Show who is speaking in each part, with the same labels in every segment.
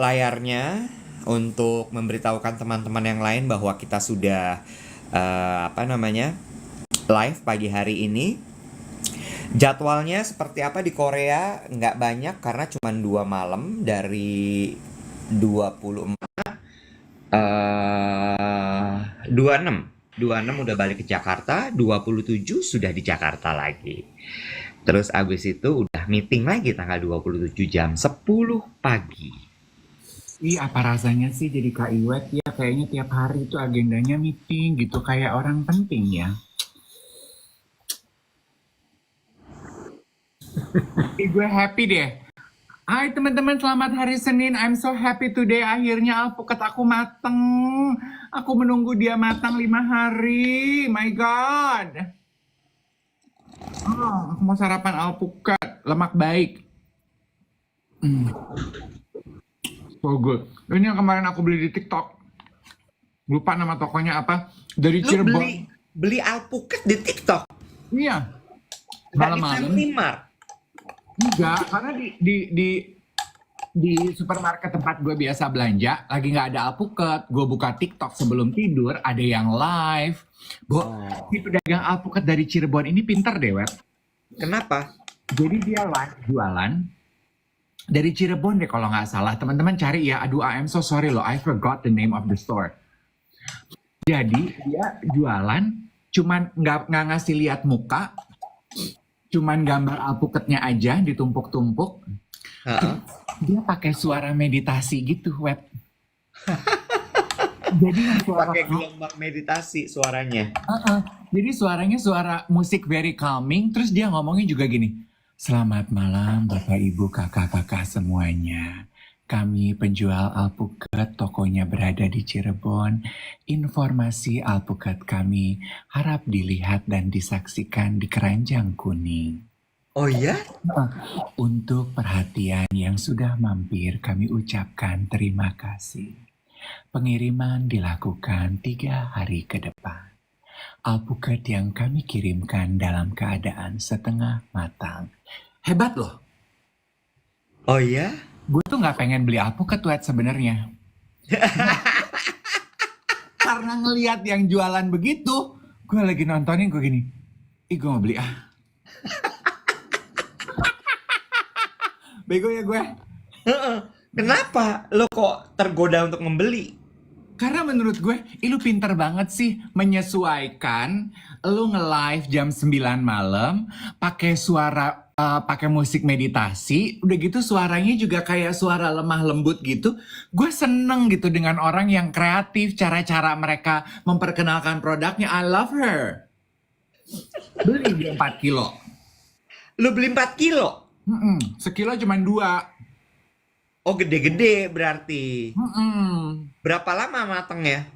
Speaker 1: layarnya untuk memberitahukan teman-teman yang lain bahwa kita sudah apa namanya live pagi hari ini. Jadwalnya seperti apa di Korea nggak banyak karena cuma 2 malam dari 24 eh 26 udah balik ke Jakarta, 27 sudah di Jakarta lagi. Terus abis itu udah meeting lagi tanggal 27 jam 10 pagi.
Speaker 2: Ih, apa rasanya sih jadi Kak Iwet ya? Kayaknya tiap hari itu agendanya meeting gitu, kayak orang penting ya. Gue happy deh. Hai teman-teman, selamat hari Senin. I'm so happy today. Akhirnya alpukat aku mateng. Aku menunggu dia matang 5 hari. My God. Aku mau sarapan alpukat. Lemak baik. So good. Ini yang kemarin aku beli di TikTok. Lupa nama tokonya apa. Dari
Speaker 1: Lu
Speaker 2: Cirebon.
Speaker 1: beli alpukat di TikTok?
Speaker 2: Iya.
Speaker 1: Nggak di
Speaker 2: Malam-malam.
Speaker 1: Family Mart?
Speaker 2: Enggak, karena di supermarket tempat gue biasa belanja, lagi nggak ada alpukat. Gue buka TikTok sebelum tidur, ada yang live. Si pedagang alpukat dari Cirebon ini pinter deh, Web.
Speaker 1: Kenapa?
Speaker 2: Jadi dia live jualan dari Cirebon deh kalau nggak salah. Teman-teman cari ya. Aduh, I'm so sorry loh, I forgot the name of the store. Jadi dia jualan, cuman nggak ngasih lihat muka, cuman gambar alpukatnya aja ditumpuk-tumpuk. Dia pakai suara meditasi gitu, Web. Jadi
Speaker 1: pakai gelombang meditasi suaranya.
Speaker 2: Jadi suaranya suara musik very calming. Terus dia ngomongnya juga gini. Selamat malam Bapak Ibu Kakak-kakak semuanya. Kami penjual alpukat, tokonya berada di Cirebon. Informasi alpukat kami harap dilihat dan disaksikan di keranjang kuning.
Speaker 1: Oh ya?
Speaker 2: Untuk perhatian yang sudah mampir kami ucapkan terima kasih. Pengiriman dilakukan 3 hari ke depan. Alpukat yang kami kirimkan dalam keadaan setengah matang. Hebat loh.
Speaker 1: Oh ya?
Speaker 2: Gue tuh nggak pengen beli alpukat Wet sebenarnya. Karena ngelihat yang jualan begitu, gue lagi nontonin gue gini. Ih, gue mau beli ah. Bego ya gue.
Speaker 1: Kenapa lo kok tergoda untuk membeli?
Speaker 2: Karena menurut gue, lu pinter banget sih menyesuaikan lu nge-live jam 9 malam, pakai suara, pakai musik meditasi, udah gitu suaranya juga kayak suara lemah lembut gitu. Gue seneng gitu dengan orang yang kreatif, cara-cara mereka memperkenalkan produknya. I love her. Beli dia 4 kilo.
Speaker 1: Lo beli 4 kilo?
Speaker 2: Sekilo cuma 2.
Speaker 1: Oh, gede-gede berarti. Berapa lama matengnya?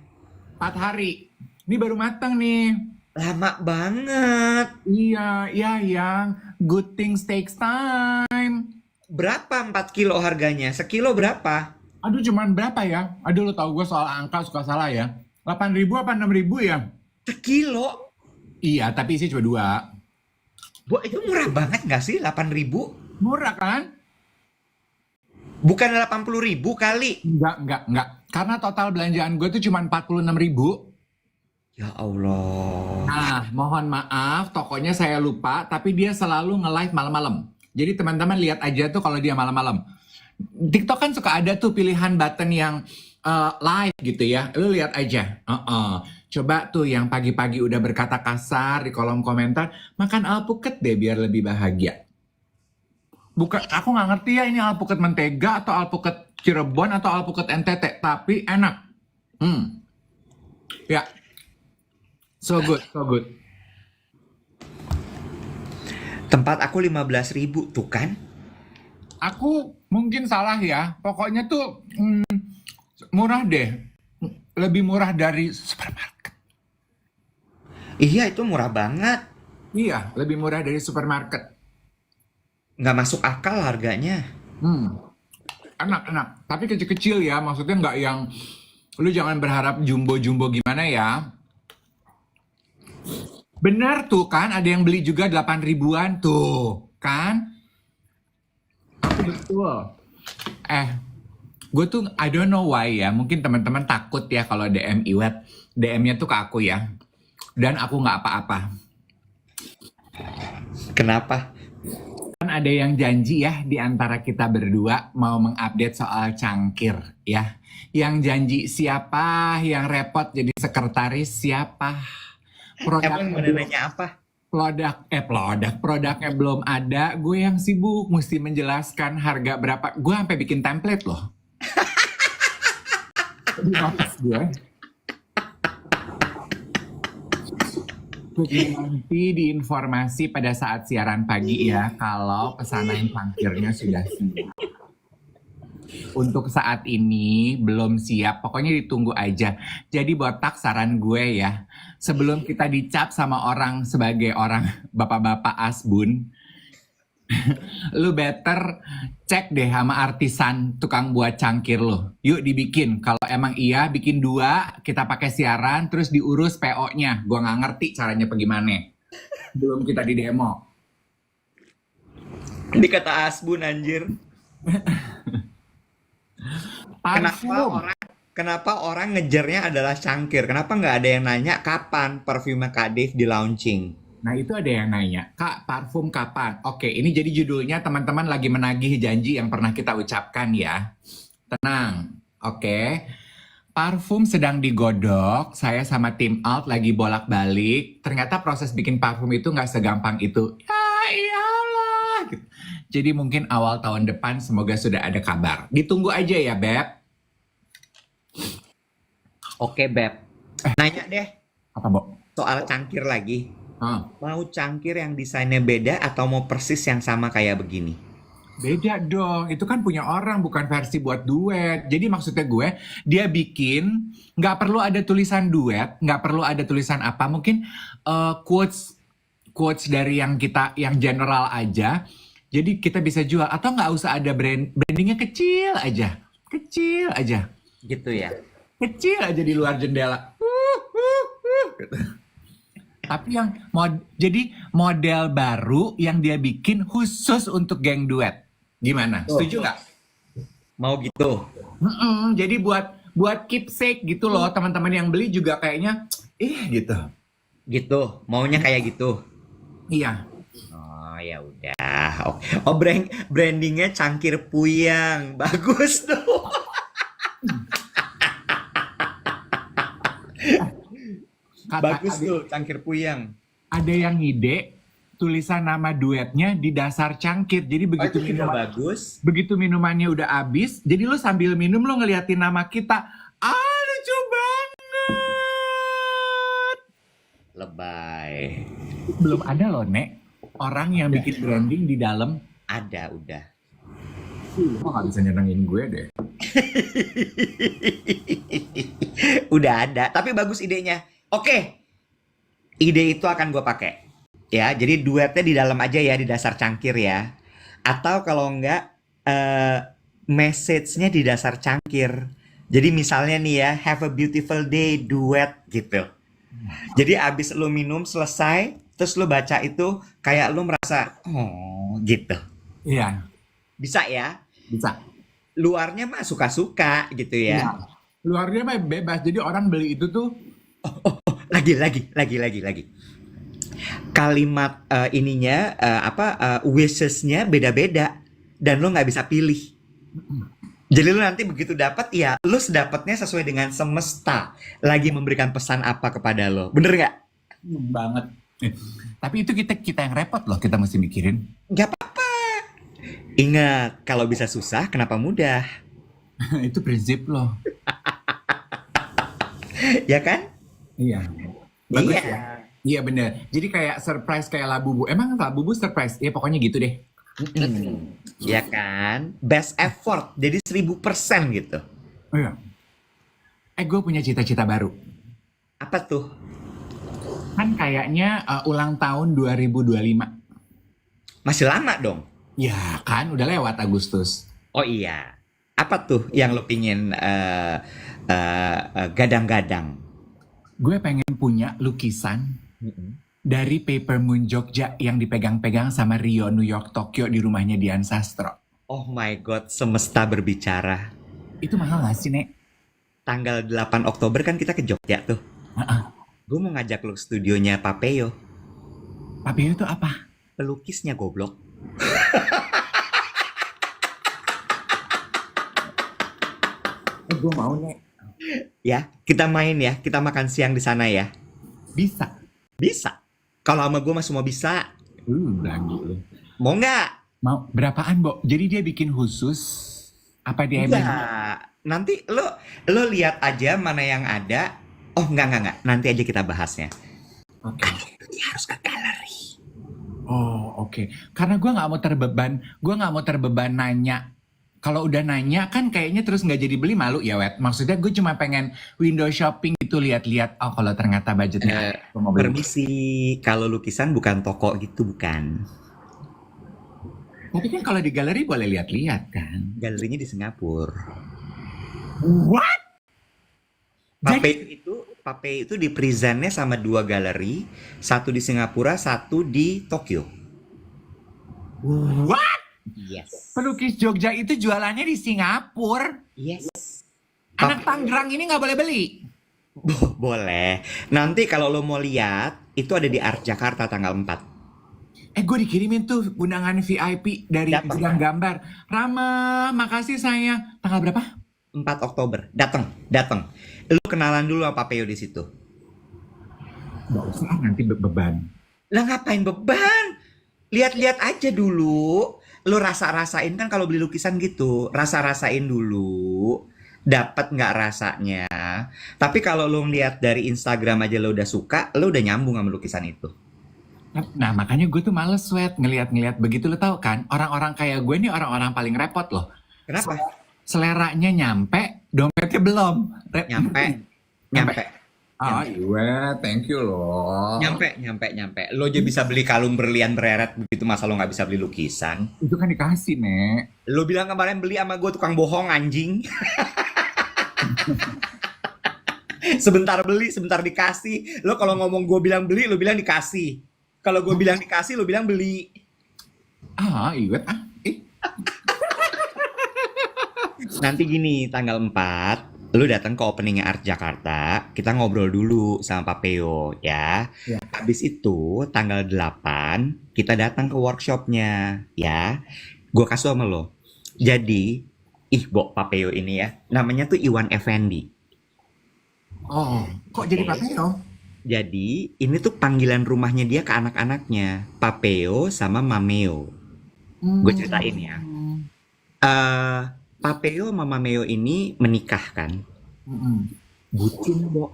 Speaker 2: 4 hari. Ini baru matang nih.
Speaker 1: Lama banget.
Speaker 2: Iya, yang good things takes time.
Speaker 1: Berapa 4 kilo harganya? Sekilo berapa?
Speaker 2: Aduh, cuman berapa ya? Aduh, lo tau gue soal angka suka salah ya. 8.000 apa 6.000 ya?
Speaker 1: Sekilo?
Speaker 2: Iya, tapi isi cuma 2.
Speaker 1: Bu, itu murah banget gak sih 8.000?
Speaker 2: Murah kan?
Speaker 1: Bukan 80.000 kali?
Speaker 2: Enggak. Karena total belanjaan gue tuh cuma 46.000.
Speaker 1: Ya Allah.
Speaker 2: Nah, mohon maaf, tokonya saya lupa, tapi dia selalu nge-live malam-malam. Jadi teman-teman lihat aja tuh kalau dia malam-malam. TikTok kan suka ada tuh pilihan button yang live gitu ya. Lu lihat aja. Coba tuh yang pagi-pagi udah berkata kasar di kolom komentar, makan alpukat deh biar lebih bahagia. Bukan, aku nggak ngerti ya ini alpukat mentega atau alpukat Cirebon atau alpukat NTT, tapi enak. Ya. So good.
Speaker 1: Tempat aku 15.000 tuh kan?
Speaker 2: Aku mungkin salah ya. Pokoknya tuh murah deh. Lebih murah dari supermarket.
Speaker 1: Iya, itu murah banget.
Speaker 2: Iya, lebih murah dari supermarket.
Speaker 1: Nggak masuk akal harganya.
Speaker 2: Enak. Tapi kecil-kecil ya. Maksudnya nggak yang... Lu jangan berharap jumbo-jumbo gimana ya. Benar tuh kan, ada yang beli juga 8 ribuan tuh, kan? Aku betul. Gue tuh I don't know why ya. Mungkin teman-teman takut ya kalau DM Iwet. DM-nya tuh ke aku ya. Dan aku nggak apa-apa.
Speaker 1: Kenapa?
Speaker 2: Kan ada yang janji ya di antara kita berdua mau mengupdate soal cangkir ya. Yang janji siapa, yang repot jadi sekretaris siapa.
Speaker 1: Emang mau nanya apa?
Speaker 2: Produknya belum ada. Gue yang sibuk mesti menjelaskan harga berapa. Gue sampai bikin template loh. Di office gue. Nanti diinformasi pada saat siaran pagi ya kalau pesanan cangkirnya sudah siap. Untuk saat ini belum siap, pokoknya ditunggu aja. Jadi botak saran gue ya, sebelum kita dicap sama orang sebagai orang bapak-bapak asbun, lu better cek deh sama artisan tukang buat cangkir lo. Yuk dibikin, kalau emang iya bikin 2, kita pakai siaran, terus diurus PO-nya. Gue nggak ngerti caranya bagaimana. Belum kita di demo.
Speaker 1: Dikata Asbun anjir.
Speaker 2: Parfum.
Speaker 1: Kenapa orang ngejarnya adalah cangkir? Kenapa nggak ada yang nanya kapan parfumnya Kak Dave di launching?
Speaker 2: Nah itu ada yang nanya, Kak parfum kapan? Oke, ini jadi judulnya teman-teman lagi menagih janji yang pernah kita ucapkan ya. Tenang, oke. Parfum sedang digodok, saya sama tim Alt lagi bolak-balik. Ternyata proses bikin parfum itu nggak segampang itu. Ya iyalah. Gitu. Jadi mungkin awal tahun depan semoga sudah ada kabar. Ditunggu aja ya, Beb.
Speaker 1: Oke, Beb. Nanya deh
Speaker 2: Apa, Bo?
Speaker 1: soal cangkir lagi.
Speaker 2: Hah.
Speaker 1: Mau cangkir yang desainnya beda atau mau persis yang sama kayak begini?
Speaker 2: Beda dong, itu kan punya orang bukan versi buat duet. Jadi maksudnya gue, dia bikin nggak perlu ada tulisan duet, nggak perlu ada tulisan apa. Mungkin quotes dari yang general aja. Jadi kita bisa jual atau nggak usah ada brandingnya kecil aja,
Speaker 1: Gitu ya.
Speaker 2: kecil aja di luar jendela. Gitu. Tapi yang jadi model baru yang dia bikin khusus untuk geng duet. Gimana? Setuju nggak?
Speaker 1: Mau gitu?
Speaker 2: Jadi buat keepsake gitu loh, teman-teman yang beli juga kayaknya gitu.
Speaker 1: Gitu. Maunya kayak gitu.
Speaker 2: Iya.
Speaker 1: Oh ya udah. Oh, brandingnya cangkir puyang. Bagus tuh. Bagus tuh cangkir puyang.
Speaker 2: Ada yang ngide tulisan nama duetnya di dasar cangkir. Jadi begitu
Speaker 1: itu juga bagus.
Speaker 2: begitu minumannya udah habis, jadi lo sambil minum lo ngeliatin nama kita. Lucu banget.
Speaker 1: Lebay.
Speaker 2: Belum ada loh, Nek. Orang yang bikin branding di dalam.
Speaker 1: Ada udah.
Speaker 2: Lo gak bisa nyenengin gue deh.
Speaker 1: Udah ada, tapi bagus idenya. Oke. Ide itu akan gue pakai. Ya, jadi duetnya di dalam aja ya, di dasar cangkir ya. Atau kalau enggak message-nya di dasar cangkir. Jadi misalnya nih ya, have a beautiful day duet gitu. Jadi abis lu minum selesai, terus lu baca itu kayak lu merasa oh gitu.
Speaker 2: Iya,
Speaker 1: Bisa ya?
Speaker 2: bisa.
Speaker 1: Luarnya mah suka-suka gitu ya.
Speaker 2: Iya. Luarnya mah bebas. Jadi orang beli itu tuh
Speaker 1: Lagi. Kalimat ininya wishes-nya beda-beda dan lo nggak bisa pilih. Jadi lo nanti begitu dapat ya lo sedapatnya sesuai dengan semesta lagi memberikan pesan apa kepada lo. Bener nggak?
Speaker 2: banget. Tapi itu kita yang repot loh, kita mesti mikirin.
Speaker 1: Nggak apa-apa. Ingat, kalau bisa susah kenapa mudah?
Speaker 2: Itu prinsip loh.
Speaker 1: Ya kan?
Speaker 2: Iya. Bagus
Speaker 1: Iya.
Speaker 2: ya. Iya bener. Jadi kayak surprise kayak Labubu. Emang Labubu surprise? Ya pokoknya gitu deh.
Speaker 1: Ya kan? Best effort. Jadi 1000% gitu.
Speaker 2: Oh iya. Gue punya cita-cita baru.
Speaker 1: Apa tuh?
Speaker 2: Kan kayaknya ulang tahun 2025.
Speaker 1: Masih lama dong.
Speaker 2: Ya kan udah lewat Agustus.
Speaker 1: Oh iya. Apa tuh yang lo pingin gadang-gadang?
Speaker 2: Gue pengen punya lukisan dari Paper Moon Jogja yang dipegang-pegang sama Rio, New York, Tokyo di rumahnya Dian Sastro.
Speaker 1: Oh my god, semesta berbicara.
Speaker 2: Itu mahal gak sih, Nek?
Speaker 1: Tanggal 8 Oktober kan kita ke Jogja tuh.
Speaker 2: Heeh.
Speaker 1: Gue mau ngajak lu ke studionya Papeo.
Speaker 2: Papio itu apa?
Speaker 1: Pelukisnya goblok.
Speaker 2: Gue mau, Nek.
Speaker 1: Ya, kita main ya. Kita makan siang di sana ya.
Speaker 2: Bisa.
Speaker 1: Bisa. Kalau sama gue mah semua bisa.
Speaker 2: Berani lu.
Speaker 1: Mau nggak?
Speaker 2: Mau berapaan, Bo? Jadi dia bikin khusus apa dia
Speaker 1: Iya.
Speaker 2: emang?
Speaker 1: Nanti lo lihat aja mana yang ada. Oh, enggak. Nanti aja kita bahasnya.
Speaker 2: Oke.
Speaker 1: Nanti harus ke galeri.
Speaker 2: Oh, oke. Karena gue nggak mau terbeban nanya. Kalau udah nanya kan kayaknya terus nggak jadi beli, malu ya, Wet. Maksudnya gue cuma pengen window shopping itu, lihat-lihat. Oh, kalau ternyata budgetnya gue mau beli.
Speaker 1: Permisi, kalau lukisan bukan toko gitu, bukan.
Speaker 2: Tapi kan kalau di galeri boleh lihat-lihat kan.
Speaker 1: Galerinya di Singapura.
Speaker 2: What?
Speaker 1: Pape itu di presentnya sama 2 galeri, satu di Singapura, satu di Tokyo.
Speaker 2: What?
Speaker 1: Yes.
Speaker 2: Pelukis Jogja itu jualannya di Singapura.
Speaker 1: Yes.
Speaker 2: Anak Tangerang ini nggak boleh beli.
Speaker 1: Boleh. Nanti kalau lo mau lihat, itu ada di Art Jakarta tanggal 4.
Speaker 2: Gue dikirimin tuh undangan VIP dari
Speaker 1: Datang.
Speaker 2: Bidang Gambar. Rama, makasih sayang. Tanggal berapa?
Speaker 1: 4 Oktober. Datang. Lu kenalan dulu sama Papeo di situ.
Speaker 2: Nggak usah, nanti beban.
Speaker 1: Lah ngapain beban? Lihat-lihat aja dulu. Lu rasa-rasain kan kalau beli lukisan gitu. Rasa-rasain dulu. Dapat nggak rasanya. Tapi kalau lu lihat dari Instagram aja lo udah suka, lo udah nyambung sama lukisan itu.
Speaker 2: Nah, makanya gue tuh males, Wet, ngeliat-ngeliat begitu. Lo tau kan, orang-orang kayak gue nih orang-orang paling repot loh.
Speaker 1: Kenapa?
Speaker 2: Seleranya nyampe, dompetnya belum.
Speaker 1: Nyampe.
Speaker 2: Ah, iya, thank you loh.
Speaker 1: Nyampe. Lo aja bisa beli kalung berlian bereret begitu, masa lo nggak bisa beli lukisan?
Speaker 2: Itu kan dikasih, Nek.
Speaker 1: Lo bilang kemarin beli sama gue tukang bohong, anjing. Sebentar beli, sebentar dikasih. Lo kalau ngomong gue bilang beli, lo bilang dikasih. Kalau gue bilang dikasih, lo bilang beli.
Speaker 2: Ah, iya.
Speaker 1: Nanti gini, tanggal 4, lu datang ke openingnya Art Jakarta, kita ngobrol dulu sama Papeo, ya.
Speaker 2: Ya.
Speaker 1: Habis itu, tanggal 8, kita datang ke workshopnya, ya. Gue kasih sama lo. Jadi, Papeo ini ya, namanya tuh Iwan Effendi.
Speaker 2: Oh, kok jadi Papeo?
Speaker 1: Jadi, ini tuh panggilan rumahnya dia ke anak-anaknya, Papeo sama Mameo. Gue ceritain ya. Papeo sama Mameo ini menikah kan. Bucin, Bo.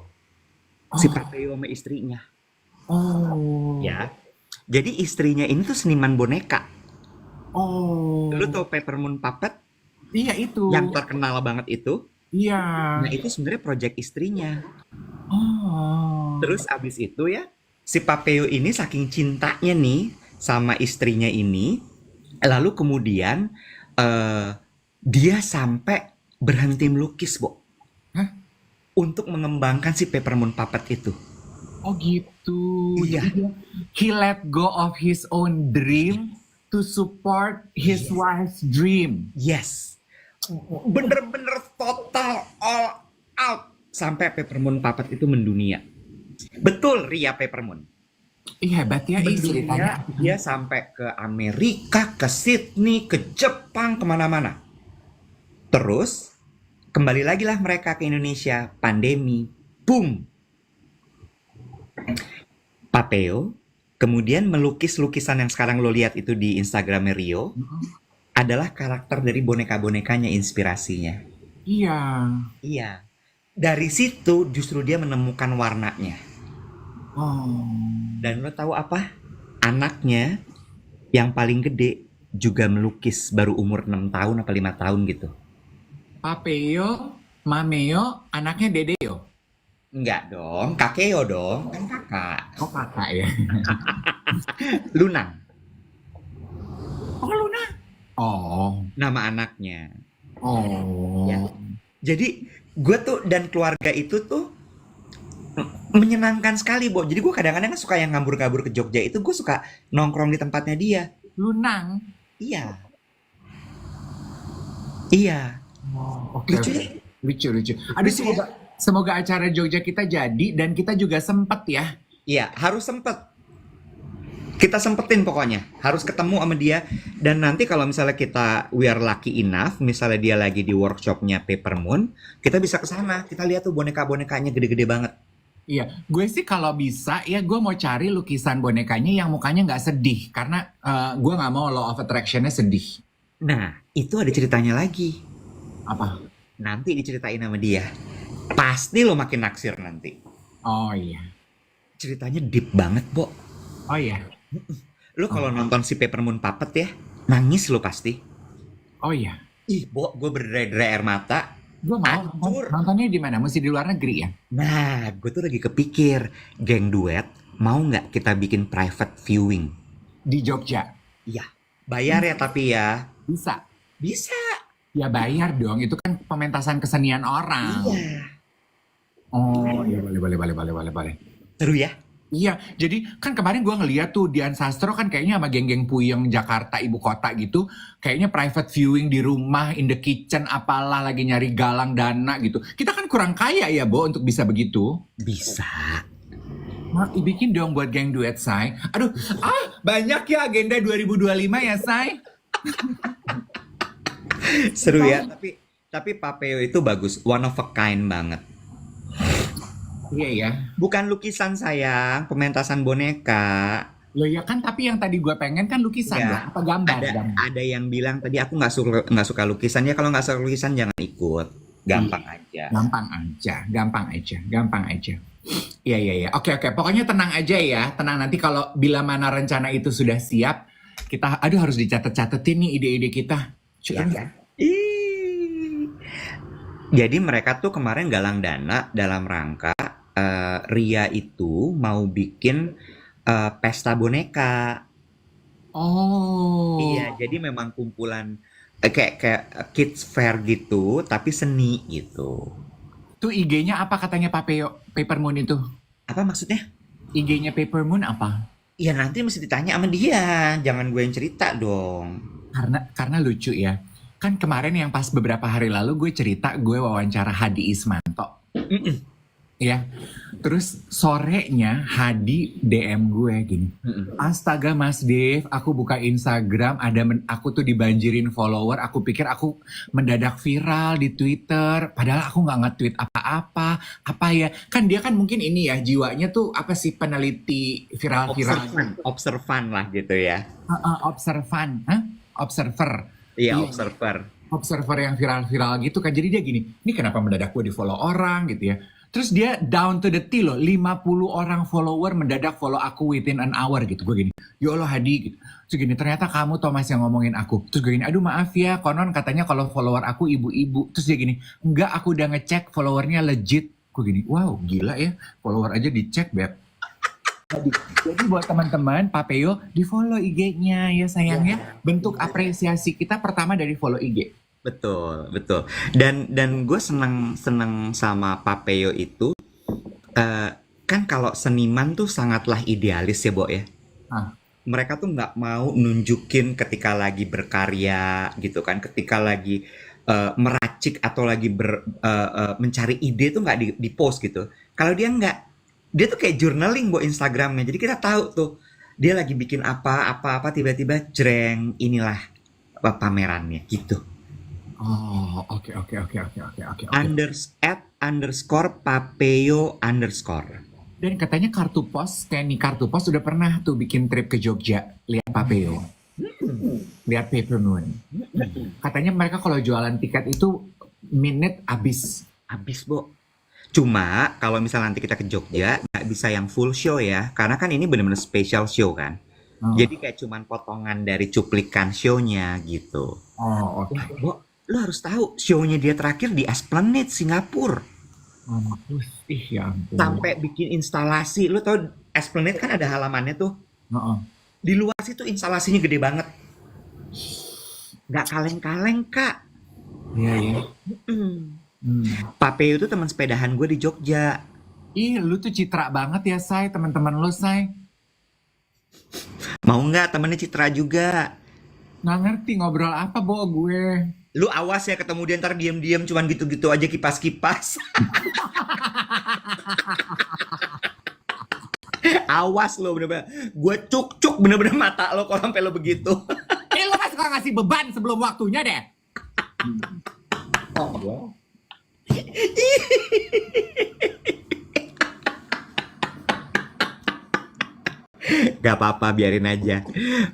Speaker 1: Si Papeo sama istrinya.
Speaker 2: Oh.
Speaker 1: Ya. Jadi istrinya ini tuh seniman boneka.
Speaker 2: Oh.
Speaker 1: Lu tau Peppermint Puppet?
Speaker 2: Iya itu.
Speaker 1: Yang terkenal banget itu?
Speaker 2: Iya.
Speaker 1: Nah itu sebenarnya project istrinya.
Speaker 2: Oh.
Speaker 1: Terus abis itu ya, si Papeo ini saking cintanya nih sama istrinya ini, lalu kemudian dia sampai berhenti melukis, Bo.
Speaker 2: Hah?
Speaker 1: Untuk mengembangkan si Peppermint Puppet itu.
Speaker 2: Oh gitu.
Speaker 1: Iya.
Speaker 2: Jadi he let go of his own dream to support his wife's dream.
Speaker 1: Yes. Bener-bener total all out. Sampai Peppermint Puppet itu mendunia. Betul, Ria Peppermint.
Speaker 2: Iya, hebat ya
Speaker 1: Mendunia, dia sampai ke Amerika, ke Sydney, ke Jepang, kemana-mana. Terus, kembali lagi lah mereka ke Indonesia. Pandemi. Boom. Papeo kemudian melukis lukisan yang sekarang lo lihat itu di Instagramnya Rio. Adalah karakter dari boneka-bonekanya, inspirasinya.
Speaker 2: Iya.
Speaker 1: Iya. Dari situ justru dia menemukan warnanya.
Speaker 2: Oh.
Speaker 1: Dan lo tahu apa? Anaknya yang paling gede juga melukis, baru umur 6 tahun apa 5 tahun gitu.
Speaker 2: Papeo, Mameo, anaknya Dedeo.
Speaker 1: Enggak dong, Kakeo dong, kan kakak.
Speaker 2: Oh, kakak ya.
Speaker 1: Lunang,
Speaker 2: Oh, Luna. Oh.
Speaker 1: nama anaknya.
Speaker 2: Oh.
Speaker 1: Ya. Jadi gue tuh dan keluarga itu tuh menyenangkan sekali, Bo. Jadi gue kadang-kadang suka yang ngabur-ngabur ke Jogja itu, gue suka nongkrong di tempatnya dia.
Speaker 2: Lunang.
Speaker 1: Iya. Iya.
Speaker 2: Oh, oke
Speaker 1: Lucu
Speaker 2: oke.
Speaker 1: ya?
Speaker 2: Lucu lucu. Aduh
Speaker 1: Lucu ya?
Speaker 2: semoga semoga acara Jogja kita jadi dan kita juga sempet ya.
Speaker 1: Iya, harus sempet. Kita sempetin pokoknya. Harus ketemu sama dia. Dan nanti kalau misalnya kita we are lucky enough, misalnya dia lagi di workshopnya Paper Moon, kita bisa ke sana. Kita lihat tuh boneka-bonekanya gede-gede banget.
Speaker 2: Iya, gue sih kalau bisa ya gue mau cari lukisan bonekanya yang mukanya nggak sedih karena gue nggak mau law of attraction-nya sedih.
Speaker 1: Nah, itu ada ceritanya lagi.
Speaker 2: Apa?
Speaker 1: Nanti diceritain sama dia. Pasti lo makin naksir nanti.
Speaker 2: Oh iya,
Speaker 1: Ceritanya deep banget, Bo.
Speaker 2: oh iya,
Speaker 1: Lo kalau
Speaker 2: oh,
Speaker 1: nonton si Paper Moon Puppet ya, nangis lo pasti.
Speaker 2: oh iya.
Speaker 1: Ih, Bo, gue berderai-derai air mata.
Speaker 2: Gue mau
Speaker 1: Hancur.
Speaker 2: nontonnya di mana? Mesti di luar negeri ya?
Speaker 1: Nah, gue tuh lagi kepikir, geng duet, mau nggak kita bikin private viewing?
Speaker 2: Di Jogja.
Speaker 1: Iya, bayar ya tapi ya.
Speaker 2: Bisa.
Speaker 1: Bisa.
Speaker 2: Ya bayar dong, itu kan pementasan kesenian orang.
Speaker 1: Iya.
Speaker 2: Oh iya boleh boleh boleh boleh boleh boleh.
Speaker 1: Seru ya?
Speaker 2: Iya, jadi kan kemarin gua ngeliat tuh Dian Sastro kan kayaknya sama geng-geng Puyeng Jakarta ibu kota gitu, kayaknya private viewing di rumah, in the kitchen, apalah lagi nyari galang dana gitu. Kita kan kurang kaya ya, Bo, untuk bisa begitu.
Speaker 1: Bisa.
Speaker 2: Nah, bikin dong buat geng duet, Say. Aduh, banyak ya agenda 2025 ya, Say.
Speaker 1: Seru ya. Tapi Papeo itu bagus, one of a kind banget.
Speaker 2: Iya ya.
Speaker 1: Bukan lukisan sayang, pementasan boneka.
Speaker 2: Loh ya kan, tapi yang tadi gua pengen kan lukisan
Speaker 1: Enggak.
Speaker 2: dong, apa gambar?
Speaker 1: Ada
Speaker 2: Gambar.
Speaker 1: ada yang bilang tadi aku nggak suka lukisan ya, kalau nggak suka lukisan jangan ikut.
Speaker 2: Iya.
Speaker 1: Gampang aja.
Speaker 2: Gampang aja, gampang aja, gampang aja. Iya, iya, iya. Oke, oke. Pokoknya tenang aja ya. Tenang nanti kalau bila mana rencana itu sudah siap, kita, aduh harus dicatat-catetin nih ide-ide kita.
Speaker 1: Ya
Speaker 2: Cuman,
Speaker 1: kan? Ih. Jadi mereka tuh kemarin galang dana dalam rangka Ria itu mau bikin pesta boneka.
Speaker 2: oh,
Speaker 1: Iya, jadi memang kumpulan kayak kids fair gitu, tapi seni gitu.
Speaker 2: tuh IG-nya apa katanya Papeo, Paper Moon itu?
Speaker 1: Apa maksudnya?
Speaker 2: IG-nya Paper Moon apa?
Speaker 1: Ya nanti mesti ditanya sama dia, jangan gue yang cerita dong.
Speaker 2: Karena lucu ya. Kan kemarin yang pas beberapa hari lalu gue cerita gue wawancara Hadi Ismanto.
Speaker 1: Mm-mm,
Speaker 2: Ya, terus sorenya Hadi DM gue gini.
Speaker 1: mm-mm.
Speaker 2: Astaga Mas Dev, aku buka Instagram, aku tuh dibanjirin follower, aku pikir aku mendadak viral di Twitter, padahal aku nggak nge-tweet apa-apa, apa ya? Kan dia kan mungkin ini ya, jiwanya tuh apa sih peneliti viral-viral,
Speaker 1: Observan lah gitu ya.
Speaker 2: observan, Hah? Observer.
Speaker 1: Iya,
Speaker 2: Iya,
Speaker 1: observer.
Speaker 2: observer yang viral-viral gitu kan. Jadi dia gini, ini kenapa mendadak gue di follow orang gitu ya. Terus dia down to the T loh, 50 orang follower mendadak follow aku within an hour gitu. Gue gini, ya Allah Hadi gitu. Terus gini, ternyata kamu Thomas yang ngomongin aku. Terus gue gini, aduh maaf ya, konon katanya kalau follower aku ibu-ibu. Terus dia gini, enggak aku udah ngecek followernya legit. Gue gini, wow gila ya, follower aja dicek Beb. Jadi buat teman-teman, Papeo di follow IG-nya ya sayang ya. Bentuk apresiasi kita pertama dari follow IG.
Speaker 1: Betul, betul. Dan gue seneng seneng sama Papeo itu. eh, Kan kalau seniman tuh sangatlah idealis ya, Bo ya.
Speaker 2: Ah,
Speaker 1: Mereka tuh nggak mau nunjukin ketika lagi berkarya gitu kan, ketika lagi meracik atau lagi mencari ide tuh nggak di post gitu. Kalau dia nggak, dia tuh kayak journaling buat Instagramnya. Jadi kita tahu tuh dia lagi bikin apa tiba-tiba jreng inilah pamerannya gitu.
Speaker 2: oh oke oke oke oke oke oke oke.
Speaker 1: @_papeo_.
Speaker 2: Dan katanya kartu pos, Kenny kartu pos udah pernah tuh bikin trip ke Jogja, lihat Papeo, lihat Paper Moon. Katanya mereka kalau jualan tiket itu minute habis.
Speaker 1: Habis, Bo. Cuma kalau misal nanti kita ke Jogja nggak bisa yang full show ya, karena kan ini bener-bener special show kan.
Speaker 2: Oh,
Speaker 1: Jadi kayak cuman potongan dari cuplikan show-nya gitu.
Speaker 2: oh oke.
Speaker 1: Wah, Bo, lo harus tahu show-nya dia terakhir di Esplanade Singapura.
Speaker 2: Oh, mampus. Ih ya ampun.
Speaker 1: Sampai bikin instalasi. Lo tau Esplanade kan ada halamannya tuh.
Speaker 2: Heeh.
Speaker 1: Di luar situ instalasinya gede banget. Nggak kaleng-kaleng, Kak.
Speaker 2: Iya ya.
Speaker 1: Mm.
Speaker 2: Hmm.
Speaker 1: Papeo itu teman sepedahan gue di Jogja.
Speaker 2: Ih, lu tuh citra banget ya, Say. Teman-teman lu, Say.
Speaker 1: Mau nggak temennya Citra juga?
Speaker 2: Nggak ngerti ngobrol apa, Bo, gue.
Speaker 1: Lu awas ya ketemu dia ntar diem-diem cuman gitu-gitu aja kipas-kipas. Awas lo bener-bener. Gue cuk-cuk bener-bener mata lo kalau sampai lo begitu.
Speaker 2: Lu kan suka ngasih beban sebelum waktunya deh.
Speaker 1: Gak apa-apa, biarin aja.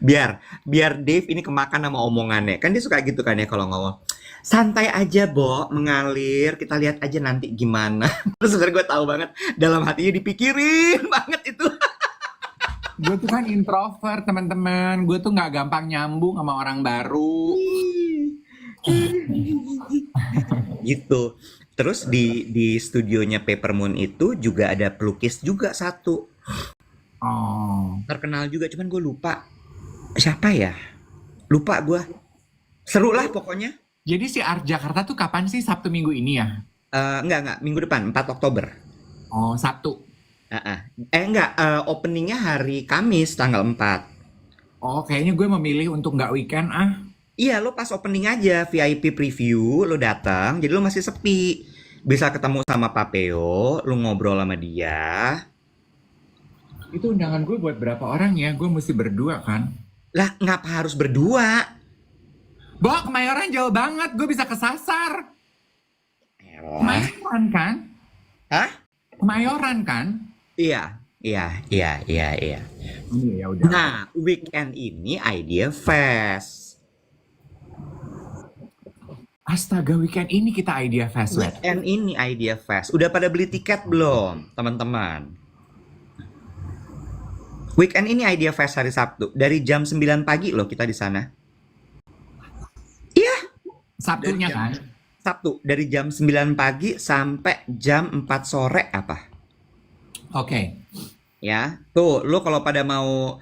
Speaker 1: Biar Dave ini kemakan sama omongannya. Kan dia suka gitu kan ya kalau ngomong. Santai aja, Bo, mengalir. Kita lihat aja nanti gimana. Terus sebenarnya gue tahu banget dalam hatinya dipikirin banget itu.
Speaker 2: Gue tuh kan introvert, teman-teman. Gue tuh nggak gampang nyambung sama orang baru.
Speaker 1: Gitu. Terus di studionya Papermoon itu juga ada pelukis juga satu.
Speaker 2: Oh.
Speaker 1: Terkenal juga, cuman gue lupa. Siapa ya? Lupa gue. Seru lah pokoknya.
Speaker 2: Jadi si Art Jakarta tuh kapan sih? Sabtu minggu ini ya?
Speaker 1: Enggak, minggu depan, 4 Oktober.
Speaker 2: Oh, Sabtu.
Speaker 1: Enggak, openingnya hari Kamis, tanggal 4.
Speaker 2: Oh, kayaknya gue memilih untuk nggak weekend ah.
Speaker 1: Iya, lo pas opening aja, VIP preview, lo datang, jadi lo masih sepi. Bisa ketemu sama Papeo, lo ngobrol sama dia.
Speaker 2: Itu undangan gue buat berapa orang ya? Gue mesti berdua kan?
Speaker 1: Lah, ngapa harus berdua?
Speaker 2: Bo, Kemayoran jauh banget. Gue bisa kesasar.
Speaker 1: Elah.
Speaker 2: Kemayoran kan?
Speaker 1: Hah?
Speaker 2: Kemayoran kan?
Speaker 1: Iya.
Speaker 2: Iya, ya udah.
Speaker 1: Nah, weekend ini Idea Fest.
Speaker 2: Astaga, weekend ini kita Idea Fest.
Speaker 1: Weekend ini Idea Fest. Udah pada beli tiket belum, teman-teman? Weekend ini Idea Fest hari Sabtu. Dari jam 9 pagi loh kita di sana. Iya,
Speaker 2: Sabtunya kan?
Speaker 1: Sabtu. Dari jam 9 pagi sampai jam 4 sore apa?
Speaker 2: Oke.
Speaker 1: Ya, tuh lo kalau pada mau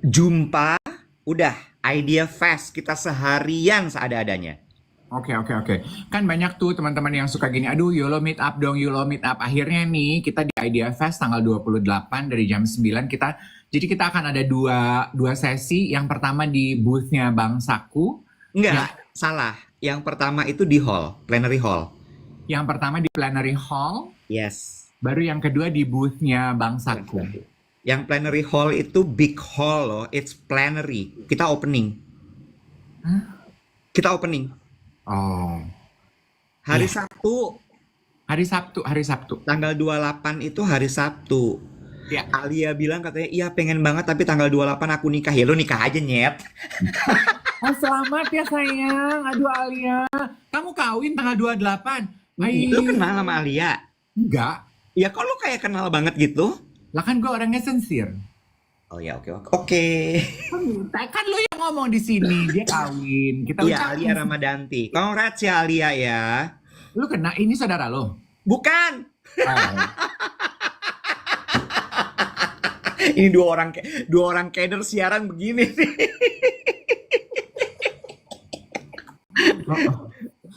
Speaker 1: jumpa, udah Idea Fest kita seharian seada-adanya.
Speaker 2: Oke. Kan banyak tuh teman-teman yang suka gini, aduh YOLO meet up dong, YOLO meet up. Akhirnya nih kita di Idea Fest tanggal 28 dari jam 9 jadi kita akan ada dua sesi. Yang pertama di booth-nya Bang Saku.
Speaker 1: Enggak, salah. Yang pertama itu di hall, plenary hall.
Speaker 2: Yang pertama di plenary hall.
Speaker 1: Yes.
Speaker 2: Baru yang kedua di booth-nya Bang Saku.
Speaker 1: Yang plenary hall itu big hall loh, it's plenary. Kita opening.
Speaker 2: Hah?
Speaker 1: Kita opening.
Speaker 2: Oh.
Speaker 1: Hari
Speaker 2: Iya.
Speaker 1: Sabtu.
Speaker 2: Hari Sabtu.
Speaker 1: Tanggal 28 itu hari Sabtu.
Speaker 2: Ya.
Speaker 1: Alia bilang katanya, iya pengen banget tapi tanggal 28 aku nikah. Ya lo nikah aja nyet.
Speaker 2: Oh, selamat ya sayang. Aduh Alia. Kamu kawin tanggal 28.
Speaker 1: Lo kenal sama Alia?
Speaker 2: Enggak.
Speaker 1: Ya kok lo kayak kenal banget gitu?
Speaker 2: Lah kan gue orangnya sincere.
Speaker 1: Oh ya, oke.
Speaker 2: Kan lo yang ngomong di sini, dia kawin. Kita
Speaker 1: Iya,
Speaker 2: ucapin.
Speaker 1: Alia Ramadanti. Congrats ya Alia ya.
Speaker 2: Lu kena, ini saudara lo?
Speaker 1: Bukan.
Speaker 2: Oh.
Speaker 1: Ini dua orang keder siaran begini nih.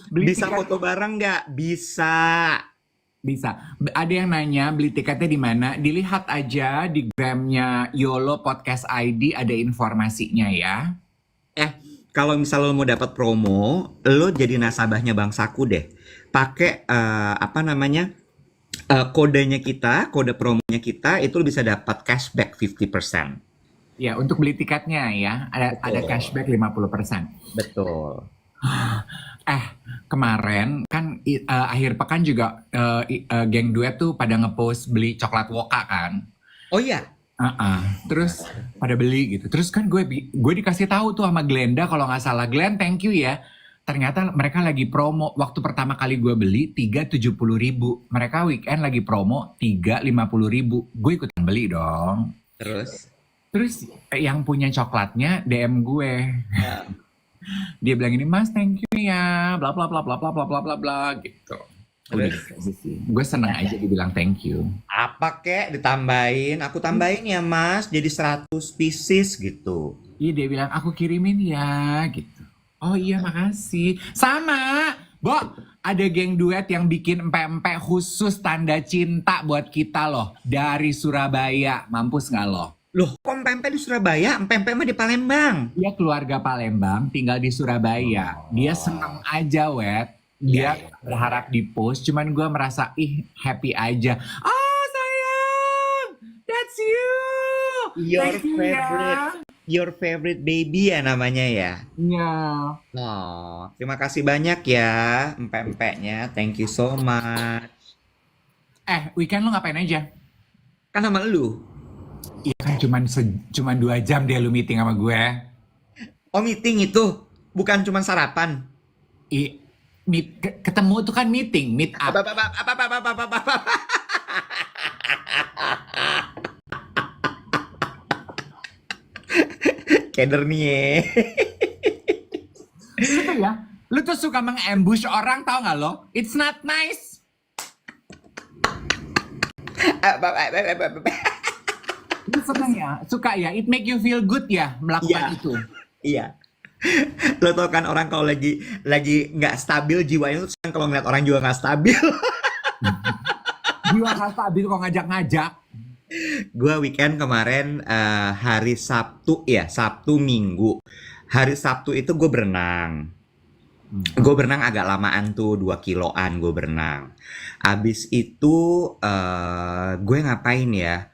Speaker 1: Bisa
Speaker 2: tiket.
Speaker 1: foto bareng nggak? Bisa.
Speaker 2: Bisa. Ada yang nanya beli tiketnya di mana? Dilihat aja di gramnya YOLO Podcast ID, ada informasinya ya.
Speaker 1: Kalau misalnya lo mau dapat promo, lo jadi nasabahnya Bang Saku deh. Pakai kodenya kita, kode promonya kita, itu lo bisa dapat cashback 50%.
Speaker 2: Ya, untuk beli tiketnya ya, ada cashback 50%.
Speaker 1: Betul.
Speaker 2: Kemarin kan akhir pekan juga geng duet tuh pada ngepost beli coklat Woka kan.
Speaker 1: Oh iya.
Speaker 2: Terus pada beli gitu. Terus kan gue dikasih tahu tuh sama Glenda kalau nggak salah. Glenn, thank you ya. Ternyata mereka lagi promo. Waktu pertama kali gue beli 370.000. Mereka weekend lagi promo 350.000. Gue ikutan beli dong. Terus yang punya coklatnya DM gue. Dia bilang ini, Mas, thank you ya, bla bla bla bla bla bla bla bla bla gitu. Udah dikasih sih. Gue seneng aja dibilang thank you.
Speaker 1: Apa kek ditambahin? Aku tambahin ya Mas, jadi 100 pieces gitu.
Speaker 2: Iya, dia bilang aku kirimin ya gitu. Oh iya, makasih. Sama, Bo, ada geng duet yang bikin empek-empek khusus tanda cinta buat kita loh. Dari Surabaya, mampus nggak loh?
Speaker 1: Loh, kok empek di Surabaya? Empek mah di Palembang.
Speaker 2: Dia keluarga Palembang, tinggal di Surabaya. Dia seneng aja, Wet.
Speaker 1: Iya,
Speaker 2: Dia berharap di post, cuman gue merasa, ih, happy aja. Oh, sayang, that's you.
Speaker 1: Your
Speaker 2: Thank you
Speaker 1: favorite,
Speaker 2: ya.
Speaker 1: your favorite baby ya namanya ya.
Speaker 2: Ya,
Speaker 1: Oh, terima kasih banyak ya, empek-empeknya. Thank you so much.
Speaker 2: weekend lo ngapain aja?
Speaker 1: Kan sama lu.
Speaker 2: Iya kan cuman 2 jam dia lu meeting sama gue.
Speaker 1: Oh, meeting itu bukan cuma sarapan.
Speaker 2: I, ketemu tuh kan meeting, meet up.
Speaker 1: Apa. Keder nih ya.
Speaker 2: Lu tuh suka mengambush orang tau gak lo? It's not nice. Lu suka ya, it make you feel good ya melakukan
Speaker 1: Iya,
Speaker 2: itu.
Speaker 1: iya. Lo tau kan orang kalau lagi nggak stabil jiwanya tuh kan kalau ngeliat orang juga nggak stabil.
Speaker 2: Jiwa gak stabil kok ngajak-ngajak.
Speaker 1: Gua weekend kemarin hari Sabtu ya, Sabtu Minggu. Hari Sabtu itu gue berenang. Gue berenang agak lamaan tuh 2 kiloan gue berenang. Abis itu gue ngapain ya?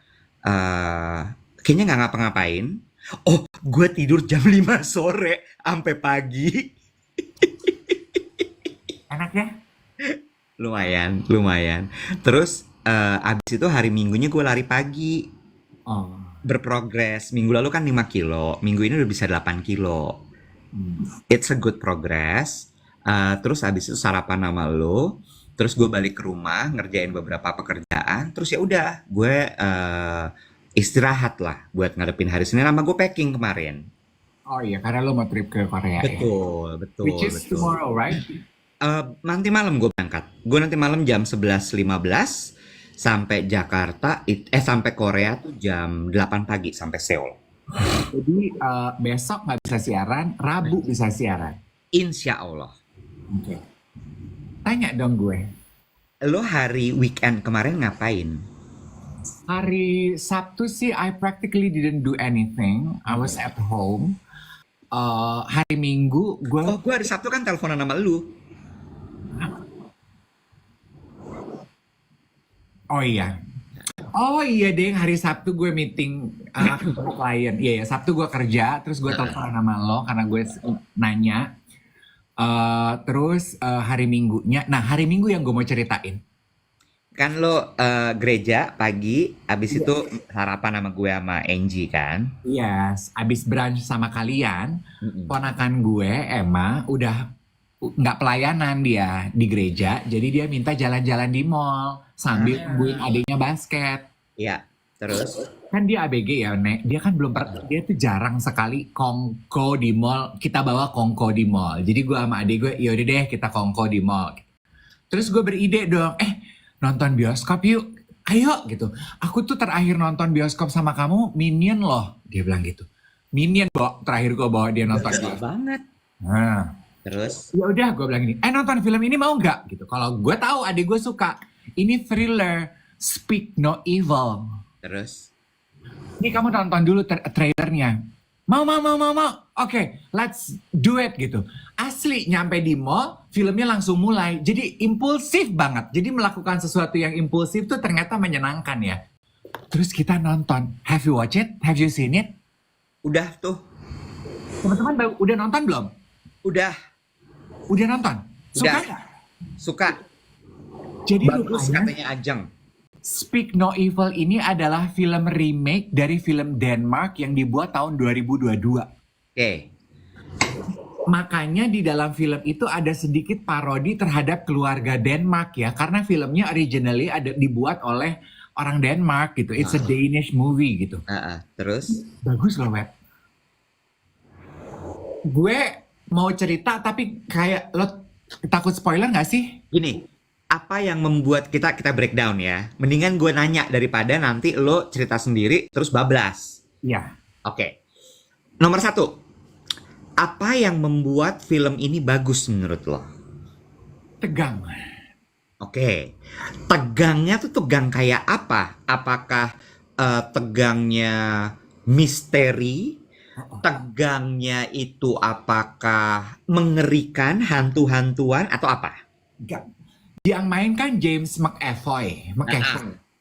Speaker 1: Kayaknya nggak ngapa-ngapain. Oh, gue tidur jam 5 sore sampai pagi.
Speaker 2: Enak ya?
Speaker 1: Lumayan. Terus abis itu hari Minggunya gue lari pagi.
Speaker 2: Oh.
Speaker 1: Berprogres. Minggu lalu kan 5 kilo. Minggu ini udah bisa 8 kilo. It's a good progress. Terus abis itu sarapan sama lo. Terus gue balik ke rumah ngerjain beberapa pekerjaan. Terus ya udah gue istirahat lah buat ngadepin hari Senin. Sama gue packing kemarin.
Speaker 2: Oh iya, karena lo mau trip ke Korea ya.
Speaker 1: Betul.
Speaker 2: Which is tomorrow, right?
Speaker 1: Nanti malam gue berangkat. Gue nanti malam jam 11.15 sampai Jakarta. Sampai Korea tuh jam 8 pagi sampai Seoul.
Speaker 2: Jadi besok nggak bisa siaran, Rabu bisa siaran.
Speaker 1: Insya Allah.
Speaker 2: Oke. Tanya dong gue.
Speaker 1: Lo hari weekend kemarin ngapain?
Speaker 2: Hari Sabtu sih I practically didn't do anything. I was at home. Hari Minggu gue
Speaker 1: Oh, gue hari Sabtu kan teleponan sama lu.
Speaker 2: Oh iya deh, hari Sabtu gue meeting ketemu klien. Iya ya, Sabtu gue kerja, terus gue telepon sama lo karena gue nanya. Terus hari Minggunya, nah hari Minggu yang gue mau ceritain.
Speaker 1: Kan lo gereja pagi, abis itu sarapan sama gue sama Angie kan?
Speaker 2: Yes, abis brunch sama kalian, ponakan gue Emma udah nggak pelayanan dia di gereja, jadi dia minta jalan-jalan di mall sambil nungguin adiknya basket.
Speaker 1: Iya, terus?
Speaker 2: Kan dia ABG ya, Nek. Dia kan belum pernah, dia tuh jarang sekali kongko di mall. Kita bawa kongko di mall. Jadi gue sama adik gue, yaudah deh kita kongko di mall. Terus gue beride dong, nonton bioskop yuk. Ayo gitu. Aku tuh terakhir nonton bioskop sama kamu Minion loh. Dia bilang gitu. Minion, terakhir gue bawa dia nonton bioskop.
Speaker 1: Banget.
Speaker 2: Nah,
Speaker 1: Terus?
Speaker 2: ya udah gue bilang gini, nonton film ini mau nggak? Gitu. Kalau gue tahu adik gue suka. Ini thriller, Speak No Evil.
Speaker 1: Terus?
Speaker 2: Ini kamu nonton dulu trailernya. Mau. Oke, let's do it gitu. Asli nyampe di mall, filmnya langsung mulai. Jadi impulsif banget. Jadi melakukan sesuatu yang impulsif tuh ternyata menyenangkan ya. Terus kita nonton. Have you watch it? Have you seen it?
Speaker 1: Udah tuh.
Speaker 2: Teman-teman udah nonton belum?
Speaker 1: Udah.
Speaker 2: Udah nonton? Suka
Speaker 1: Udah.
Speaker 2: nggak?
Speaker 1: Suka.
Speaker 2: Jadi
Speaker 1: Bagus
Speaker 2: rupanya
Speaker 1: katanya Ajeng.
Speaker 2: Speak No Evil ini adalah film remake dari film Denmark yang dibuat tahun 2022.
Speaker 1: Oke.
Speaker 2: Makanya di dalam film itu ada sedikit parodi terhadap keluarga Denmark ya. Karena filmnya originally dibuat oleh orang Denmark gitu. It's a Danish movie gitu.
Speaker 1: Terus?
Speaker 2: Bagus loh, Web. Gue mau cerita tapi kayak lo takut spoiler gak sih?
Speaker 1: Gini, apa yang membuat kita breakdown ya? Mendingan gue nanya daripada nanti lo cerita sendiri terus bablas.
Speaker 2: Iya.
Speaker 1: Oke. Nomor 1. Apa yang membuat film ini bagus menurut lo?
Speaker 2: Tegang.
Speaker 1: Oke. Tegangnya tuh tegang kayak apa? Apakah tegangnya misteri, tegangnya itu apakah mengerikan, hantu-hantuan atau apa?
Speaker 2: Enggak. Yang main kan James McAvoy.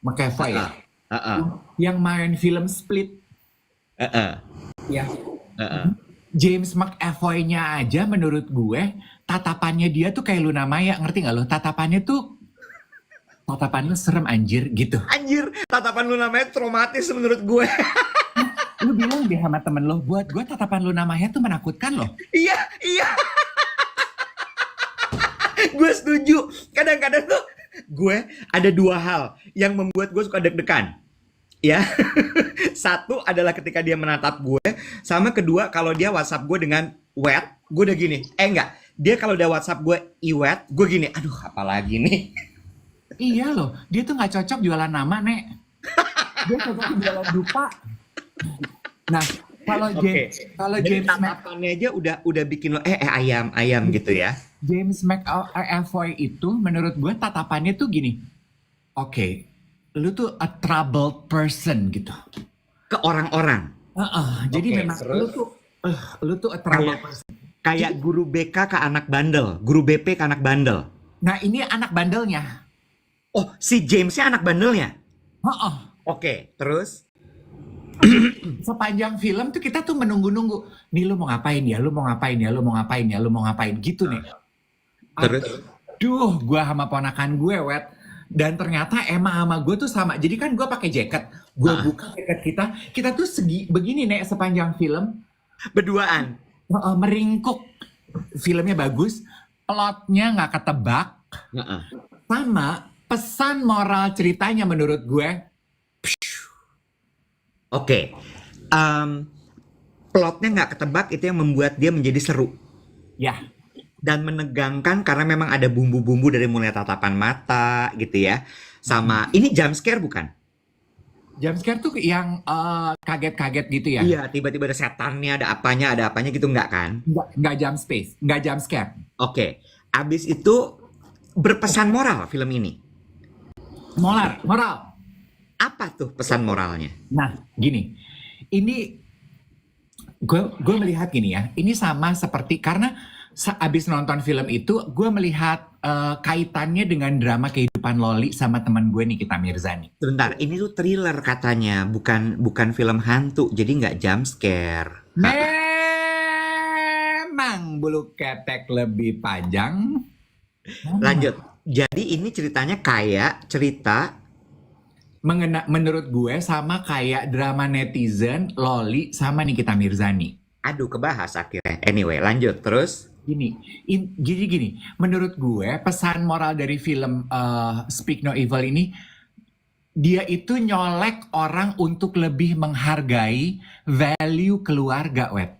Speaker 2: McAvoy ya.
Speaker 1: Heeh.
Speaker 2: Yang main film Split.
Speaker 1: Heeh.
Speaker 2: Ya.
Speaker 1: Heeh.
Speaker 2: James McAvoy-nya aja menurut gue, tatapannya dia tuh kayak Luna Maya, ngerti gak lo? Tatapannya serem anjir gitu.
Speaker 1: Anjir, tatapan lu namanya traumatis menurut gue.
Speaker 2: Lu bilang deh sama temen lo, buat gue tatapan Luna Maya tuh menakutkan loh.
Speaker 1: Iya, iya. Gue setuju. Kadang-kadang tuh gue ada dua hal yang membuat gue suka deg-degan. Ya, satu adalah ketika dia menatap gue, sama kedua kalau dia WhatsApp gue dengan wet, gue udah gini. Enggak, dia kalau udah WhatsApp gue iwet, gue gini. Aduh, apalagi nih.
Speaker 2: Iya loh, dia tuh nggak cocok jualan nama, Nek. Dia cocok jualan dupa. Nah, kalau
Speaker 1: Dari tatapannya aja udah bikin lo ayam gitu ya.
Speaker 2: James McAvoy itu menurut gue tatapannya tuh gini. Oke, lu tuh a troubled person gitu.
Speaker 1: Ke orang-orang.
Speaker 2: Jadi
Speaker 1: Oke,
Speaker 2: memang
Speaker 1: terus?
Speaker 2: lu tuh a troubled person.
Speaker 1: Kayak guru BK ke anak bandel, guru BP ke anak bandel.
Speaker 2: Nah, ini anak bandelnya.
Speaker 1: Oh, si Jamesnya anak bandelnya.
Speaker 2: Heeh.
Speaker 1: Oke, terus?
Speaker 2: Sepanjang film tuh kita tuh menunggu-nunggu. Nih lu mau ngapain ya? Lu mau ngapain ya? Lu mau ngapain ya? Lu mau ngapain gitu nih.
Speaker 1: Terus?
Speaker 2: Aduh, gue sama ponakan gue, Wet. Dan ternyata Emma sama gue tuh sama. Jadi kan gue pakai jaket. Gue buka jaket kita. Kita tuh begini, Nek, sepanjang film.
Speaker 1: Berduaan.
Speaker 2: Meringkuk. Filmnya bagus. Plotnya nggak ketebak. Sama pesan moral ceritanya menurut gue.
Speaker 1: Oke. Plotnya nggak ketebak, itu yang membuat dia menjadi seru.
Speaker 2: Ya.
Speaker 1: Dan menegangkan karena memang ada bumbu-bumbu dari mulai tatapan mata gitu ya. Sama, ini jump scare bukan?
Speaker 2: Jump scare tuh yang kaget-kaget gitu ya?
Speaker 1: Iya, tiba-tiba ada setannya, ada apanya gitu nggak kan?
Speaker 2: Nggak jump scare.
Speaker 1: Oke, abis itu berpesan moral film ini.
Speaker 2: Moral.
Speaker 1: Apa tuh pesan moralnya?
Speaker 2: Nah, gini, ini gue melihat gini ya, ini sama seperti karena abis nonton film itu, gue melihat kaitannya dengan drama kehidupan Loli sama teman gue Nikita Mirzani.
Speaker 1: Sebentar, ini tuh thriller katanya, bukan film hantu, jadi nggak jump scare.
Speaker 2: Memang bulu ketek lebih panjang.
Speaker 1: Lanjut, jadi ini ceritanya kayak cerita
Speaker 2: menurut gue sama kayak drama netizen Loli sama Nikita Mirzani.
Speaker 1: Aduh, kebahas akhirnya. Anyway, lanjut terus.
Speaker 2: Gini, menurut gue pesan moral dari film Speak No Evil ini, dia itu nyolek orang untuk lebih menghargai value keluarga, Wet.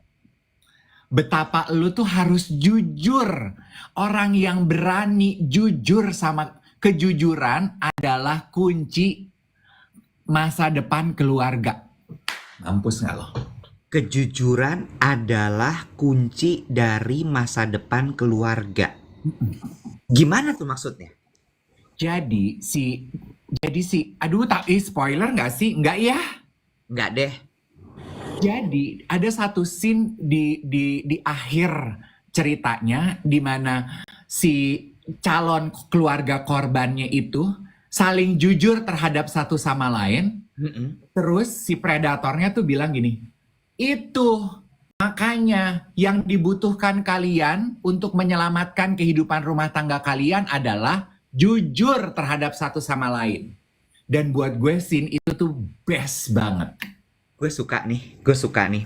Speaker 2: Betapa lu tuh harus jujur. Orang yang berani jujur sama kejujuran adalah kunci masa depan keluarga. Mampus nggak lo?
Speaker 1: Kejujuran adalah kunci dari masa depan keluarga. Gimana tuh maksudnya?
Speaker 2: Jadi si, aduh tapi spoiler nggak sih? Nggak ya?
Speaker 1: Nggak deh.
Speaker 2: Jadi ada satu scene di akhir ceritanya di mana si calon keluarga korbannya itu saling jujur terhadap satu sama lain. Terus si predatornya tuh bilang gini, itu makanya yang dibutuhkan kalian untuk menyelamatkan kehidupan rumah tangga kalian adalah jujur terhadap satu sama lain. Dan buat gue scene itu tuh best banget.
Speaker 1: Gue suka nih.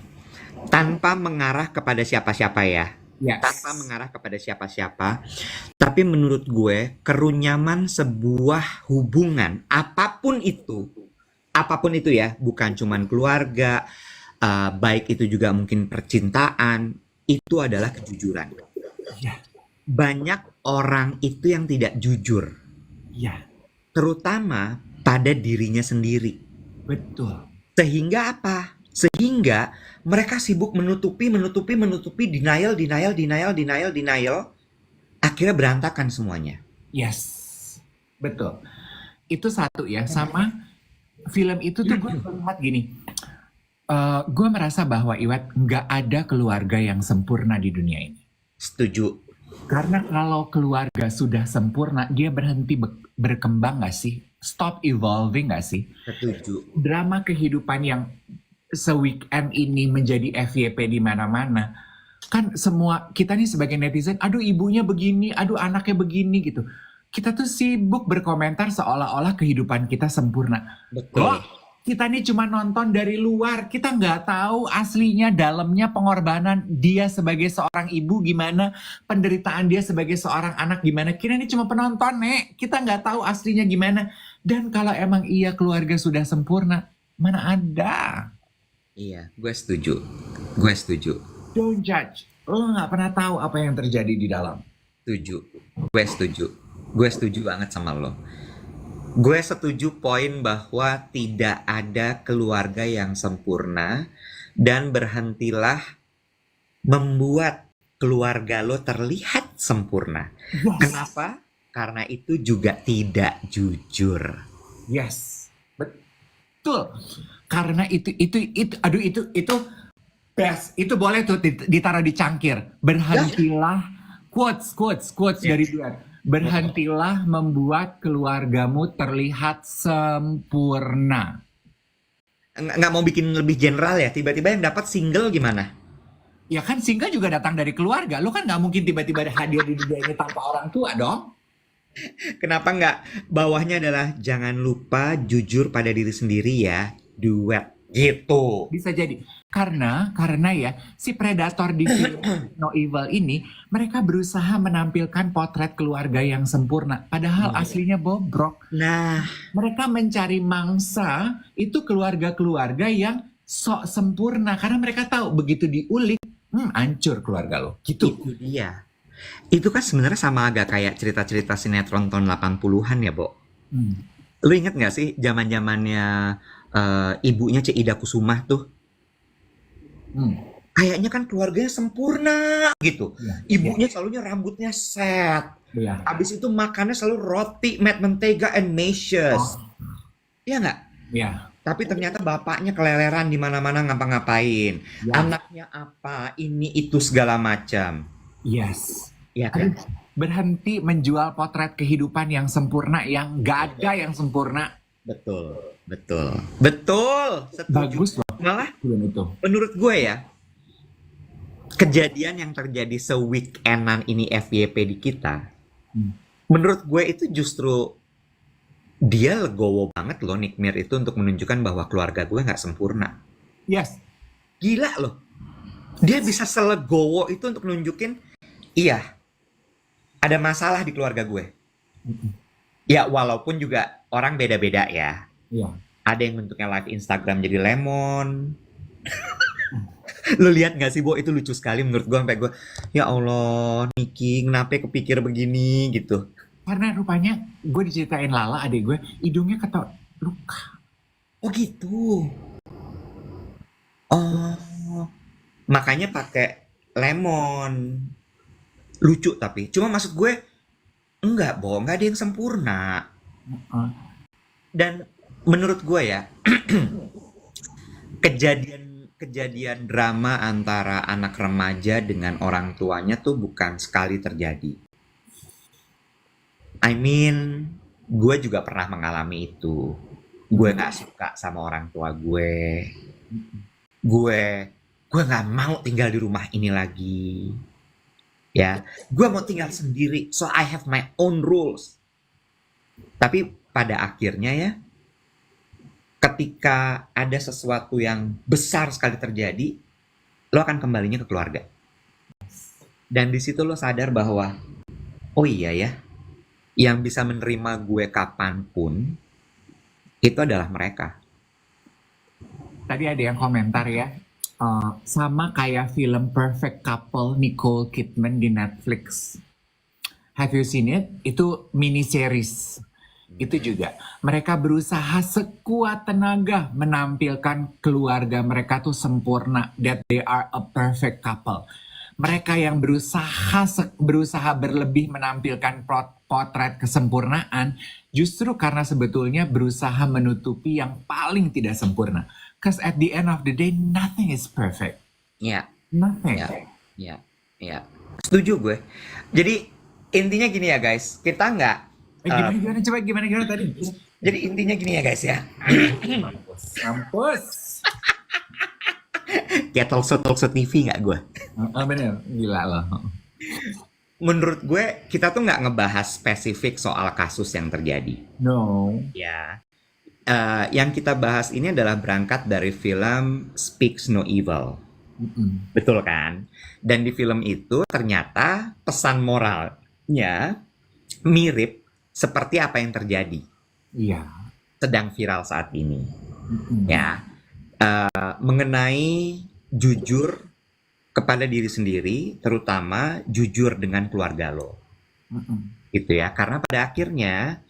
Speaker 1: Tanpa mengarah kepada siapa-siapa ya.
Speaker 2: Yes.
Speaker 1: Tanpa mengarah kepada siapa-siapa. Tapi menurut gue, kerunyaman sebuah hubungan, apapun itu ya, bukan cuman keluarga, baik itu juga mungkin percintaan, itu adalah kejujuran.
Speaker 2: Ya.
Speaker 1: Banyak orang itu yang tidak jujur.
Speaker 2: Ya.
Speaker 1: Terutama pada dirinya sendiri.
Speaker 2: Betul.
Speaker 1: Sehingga apa? Sehingga mereka sibuk menutupi, denial. Akhirnya berantakan semuanya.
Speaker 2: Yes. Betul. Itu satu ya. Sama film itu tuh gue melihat gini. Gue merasa bahwa Iwet nggak ada keluarga yang sempurna di dunia ini.
Speaker 1: Setuju.
Speaker 2: Karena kalau keluarga sudah sempurna, dia berhenti berkembang nggak sih? Stop evolving nggak sih?
Speaker 1: Setuju.
Speaker 2: Drama kehidupan yang se-weekend ini menjadi FYP di mana-mana. Kan semua, kita nih sebagai netizen, aduh ibunya begini, aduh anaknya begini gitu. Kita tuh sibuk berkomentar seolah-olah kehidupan kita sempurna.
Speaker 1: Betul.
Speaker 2: Loh, kita nih cuma nonton dari luar, kita nggak tahu aslinya, dalamnya pengorbanan dia sebagai seorang ibu gimana, penderitaan dia sebagai seorang anak gimana. Kita ini cuma penonton, Nek. Kita nggak tahu aslinya gimana. Dan kalau emang iya keluarga sudah sempurna, mana ada?
Speaker 1: Iya, gue setuju. Gue setuju.
Speaker 2: Don't judge. Lo nggak pernah tahu apa yang terjadi di dalam.
Speaker 1: Setuju. Gue setuju. Gue setuju banget sama lo. Gue setuju poin bahwa tidak ada keluarga yang sempurna dan berhentilah membuat keluarga lo terlihat sempurna.
Speaker 2: Yes.
Speaker 1: Kenapa? Karena itu juga tidak jujur.
Speaker 2: Yes. Betul. Karena itu best. Itu boleh tuh ditaruh di cangkir. Berhentilah quotes dari dia. Berhentilah membuat keluargamu terlihat sempurna.
Speaker 1: Nggak mau bikin lebih general ya, tiba-tiba yang dapat single gimana?
Speaker 2: Ya kan single juga datang dari keluarga. Lo kan nggak mungkin tiba-tiba hadir di dunia ini tanpa orang tua dong.
Speaker 1: Kenapa nggak bawahnya adalah jangan lupa jujur pada diri sendiri ya, duet gitu.
Speaker 2: Bisa jadi. Karena ya si predator di film No Evil ini, mereka berusaha menampilkan potret keluarga yang sempurna. Padahal aslinya bobrok.
Speaker 1: Nah,
Speaker 2: Mereka mencari mangsa itu keluarga-keluarga yang sok sempurna. Karena mereka tahu begitu diulik, hancur keluarga lo. Gitu.
Speaker 1: itu dia. Itu kan sebenarnya sama agak kayak cerita-cerita sinetron tahun 80-an ya, Bo. Lu inget nggak sih zaman-zamannya ibunya Cik Ida Kusumah tuh? Kayaknya kan keluarganya sempurna gitu.
Speaker 2: Iya,
Speaker 1: Ibunya selalunya rambutnya set.
Speaker 2: Iya.
Speaker 1: Habis itu makannya selalu roti, mentega, and mashes. Iya nggak?
Speaker 2: Iya.
Speaker 1: Tapi ternyata bapaknya keleleran di mana-mana ngapa-ngapain.
Speaker 2: Ya.
Speaker 1: Anaknya apa, ini itu segala macam.
Speaker 2: Yes.
Speaker 1: Iya kan?
Speaker 2: Berhenti menjual potret kehidupan yang sempurna, yang gak ada yang sempurna.
Speaker 1: Betul. Setuju.
Speaker 2: Bagus loh
Speaker 1: Malah
Speaker 2: film itu.
Speaker 1: menurut gue ya, kejadian yang terjadi se-weekendan ini FYP di kita, menurut gue itu justru dia legowo banget loh, Nick Mir itu, untuk menunjukkan bahwa keluarga gue nggak sempurna.
Speaker 2: Yes.
Speaker 1: Gila loh. Dia bisa selegowo itu untuk nunjukin, iya, ada masalah di keluarga gue. Ya walaupun juga orang beda-beda ya.
Speaker 2: Iya.
Speaker 1: Ada yang bentuknya live Instagram jadi lemon. Lu lihat gak sih, Bo? Itu lucu sekali menurut gue. Sampai gue, ya Allah, Niki, kenapa kepikir begini gitu.
Speaker 2: Karena rupanya gue diceritain Lala, adik gue, hidungnya luka.
Speaker 1: Oh gitu. Oh, makanya pakai lemon. Lucu tapi. Cuma maksud gue, enggak, Bo. Nggak ada yang sempurna. Dan menurut gue ya, kejadian drama antara anak remaja dengan orang tuanya tuh bukan sekali terjadi. I mean, gue juga pernah mengalami itu. Gue nggak suka sama orang tua gue. Gue nggak mau tinggal di rumah ini lagi. Ya, gue mau tinggal sendiri. So I have my own rules. Tapi pada akhirnya ya, ketika ada sesuatu yang besar sekali terjadi, lo akan kembalinya ke keluarga. Dan di situ lo sadar bahwa, oh iya ya, yang bisa menerima gue kapanpun, itu adalah mereka.
Speaker 2: Tadi ada yang komentar ya, sama kayak film Perfect Couple Nicole Kidman di Netflix. Have you seen it? Itu mini series. Itu juga. Mereka berusaha sekuat tenaga menampilkan keluarga mereka tuh sempurna. That they are a perfect couple. Mereka yang berusaha berlebih menampilkan potret kesempurnaan, justru karena sebetulnya berusaha menutupi yang paling tidak sempurna. Cause at the end of the day, nothing is perfect.
Speaker 1: Ya,
Speaker 2: Nothing.
Speaker 1: ya, ya, ya. Setuju gue. Jadi intinya gini ya guys, kita nggak.
Speaker 2: Gimana coba gimana tadi?
Speaker 1: Jadi intinya gini ya guys ya.
Speaker 2: Mampus.
Speaker 1: Kayak talkshow TV nggak gue?
Speaker 2: Bener, gila loh.
Speaker 1: Menurut gue kita tuh nggak ngebahas spesifik soal kasus yang terjadi.
Speaker 2: No.
Speaker 1: Ya. Yang kita bahas ini adalah berangkat dari film Speaks No Evil. Betul kan? Dan di film itu ternyata pesan moralnya mirip seperti apa yang terjadi.
Speaker 2: Iya.
Speaker 1: Sedang viral saat ini. Ya. Mengenai jujur kepada diri sendiri, terutama jujur dengan keluarga lo. Gitu ya. Karena pada akhirnya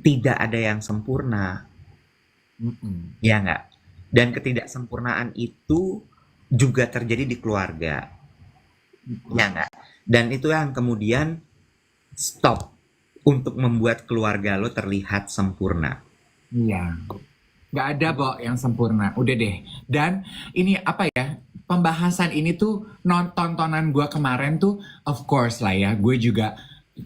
Speaker 1: tidak ada yang sempurna. Ya nggak? Dan ketidaksempurnaan itu juga terjadi di keluarga. Ya nggak? Dan itu yang kemudian stop untuk membuat keluarga lo terlihat sempurna.
Speaker 2: Iya. Nggak ada, Bo, yang sempurna. Udah deh. Dan ini apa ya, pembahasan ini tuh tontonan gue kemarin tuh, of course lah ya,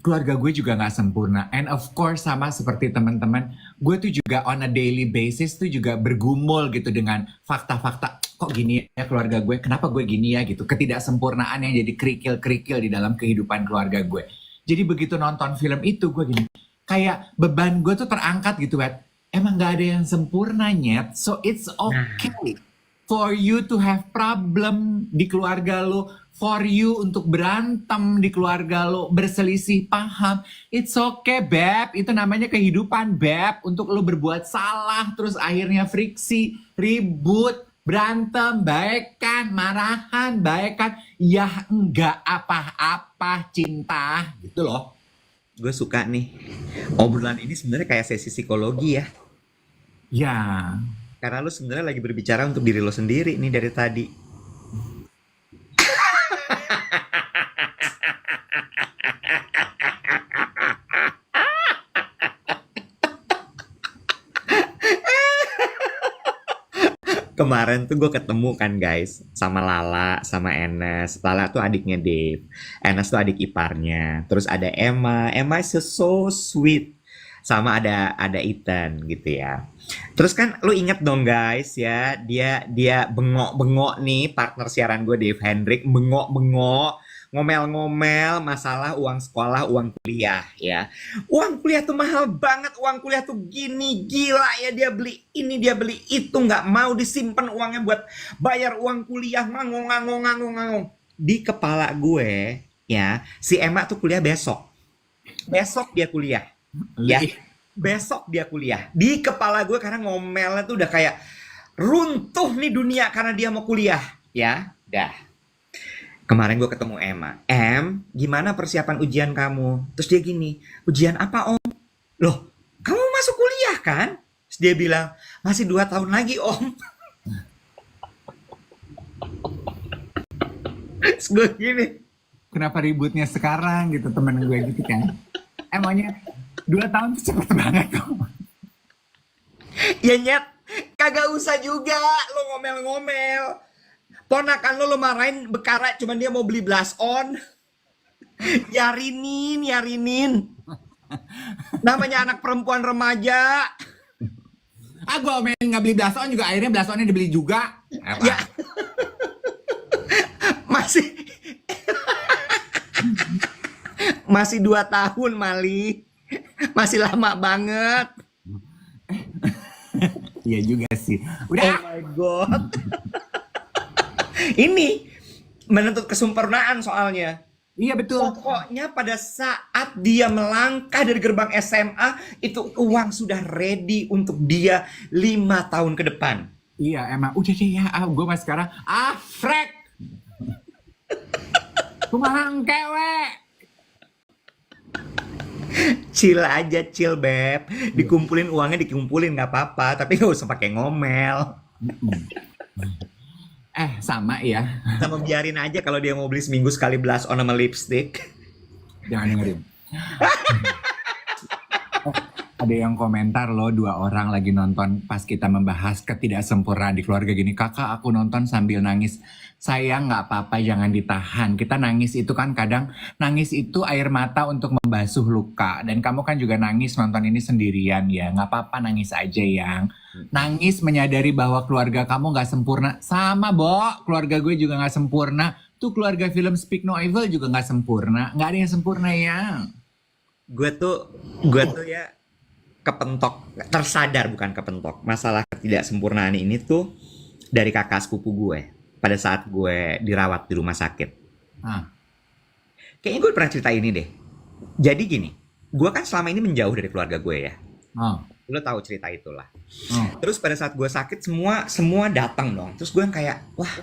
Speaker 2: keluarga gue juga nggak sempurna. And of course sama seperti teman-teman, gue tuh juga on a daily basis tuh juga bergumul gitu dengan fakta-fakta. Kok gini ya keluarga gue? Kenapa gue gini ya gitu? Ketidaksempurnaan yang jadi kerikil-kerikil di dalam kehidupan keluarga gue. Jadi begitu nonton film itu gue gini, kayak beban gue tuh terangkat gitu, Wet. Emang gak ada yang sempurna, Nyet. So it's okay for you to have problem di keluarga lo, for you untuk berantem di keluarga lo, berselisih paham. It's okay, Beb. Itu namanya kehidupan, Beb. Untuk lo berbuat salah, terus akhirnya friksi, ribut, berantem, baikan, marahan, baikan. Ya enggak apa-apa, cinta. Gitu loh.
Speaker 1: Gue suka nih. Obrolan ini sebenarnya kayak sesi psikologi ya.
Speaker 2: Ya.
Speaker 1: Karena lo sebenarnya lagi berbicara untuk diri lo sendiri nih dari tadi. Kemarin tuh gue ketemu kan guys sama Lala, sama Enes. Lala tuh adiknya Dave, Enes tuh adik iparnya. Terus ada Emma, Emma is so sweet. Sama ada Ethan gitu ya. Terus kan lu inget dong guys ya, dia bengok-bengok nih partner siaran gue Dave Hendrik, bengok-bengok, ngomel-ngomel masalah uang sekolah, uang kuliah ya. Uang kuliah tuh mahal banget, uang kuliah tuh gini, gila ya, dia beli ini, dia beli itu, nggak mau disimpan uangnya buat bayar uang kuliah, ngangong. Di kepala gue ya, si Emma tuh kuliah besok. Besok dia kuliah. Ya, besok dia kuliah. Di kepala gue karena ngomelnya tuh udah kayak runtuh nih dunia karena dia mau kuliah. Ya, dah. Kemarin gue ketemu Emma. Gimana persiapan ujian kamu? Terus dia gini, ujian apa om? Loh, kamu masuk kuliah kan? Terus dia bilang, masih 2 tahun lagi om. Terus gue gini,
Speaker 2: kenapa ributnya sekarang gitu, temen gue gitu kan. Emangnya 2 tahun tuh cepet banget kok.
Speaker 1: ya Nyet, kagak usah juga lo ngomel-ngomel. Ponakan lo marahin bekara cuman dia mau beli blush on. Yarinin. Namanya anak perempuan remaja.
Speaker 2: Gue omelin nggak beli blush on juga, akhirnya blush onnya dibeli juga. Apa?
Speaker 1: Ya. Masih 2 tahun Mali. Masih lama banget.
Speaker 2: Iya juga sih.
Speaker 1: Oh my god. Ini menuntut kesempurnaan soalnya.
Speaker 2: Iya betul.
Speaker 1: Pokoknya pada saat dia melangkah dari gerbang SMA, itu uang sudah ready untuk dia 5 tahun ke depan.
Speaker 2: Iya emang. Udah deh ya, gue mah sekarang frek. Kumahang kewe.
Speaker 1: Chill aja, chill beb. Dikumpulin uangnya, dikumpulin nggak apa-apa, tapi nggak usah pakai ngomel.
Speaker 2: Sama ya.
Speaker 1: Sama biarin aja kalau dia mau beli seminggu sekali blush on sama lipstick.
Speaker 2: Jangan dengerin. Ada yang komentar loh, 2 orang lagi nonton pas kita membahas ketidaksempurnaan di keluarga gini. Kakak, aku nonton sambil nangis. Sayang, nggak apa-apa, jangan ditahan. Kita nangis itu kan kadang, nangis itu air mata untuk membasuh luka. Dan kamu kan juga nangis nonton ini sendirian ya. Nggak apa-apa, nangis aja yang. Nangis menyadari bahwa keluarga kamu nggak sempurna. Sama, Bo. Keluarga gue juga nggak sempurna. Tuh keluarga film Speak No Evil juga nggak sempurna. Nggak ada yang sempurna yang.
Speaker 1: Gue tuh ya kepentok, tersadar bukan kepentok. Masalah ketidaksempurnaan ini tuh dari kakak sepupu gue pada saat gue dirawat di rumah sakit.
Speaker 2: Ah,
Speaker 1: Kayaknya gue pernah cerita ini deh. Jadi gini, gue kan selama ini menjauh dari keluarga gue ya.
Speaker 2: ah,
Speaker 1: Lo tahu cerita itulah.
Speaker 2: ah,
Speaker 1: Terus pada saat gue sakit semua datang dong. Terus gue yang kayak, wah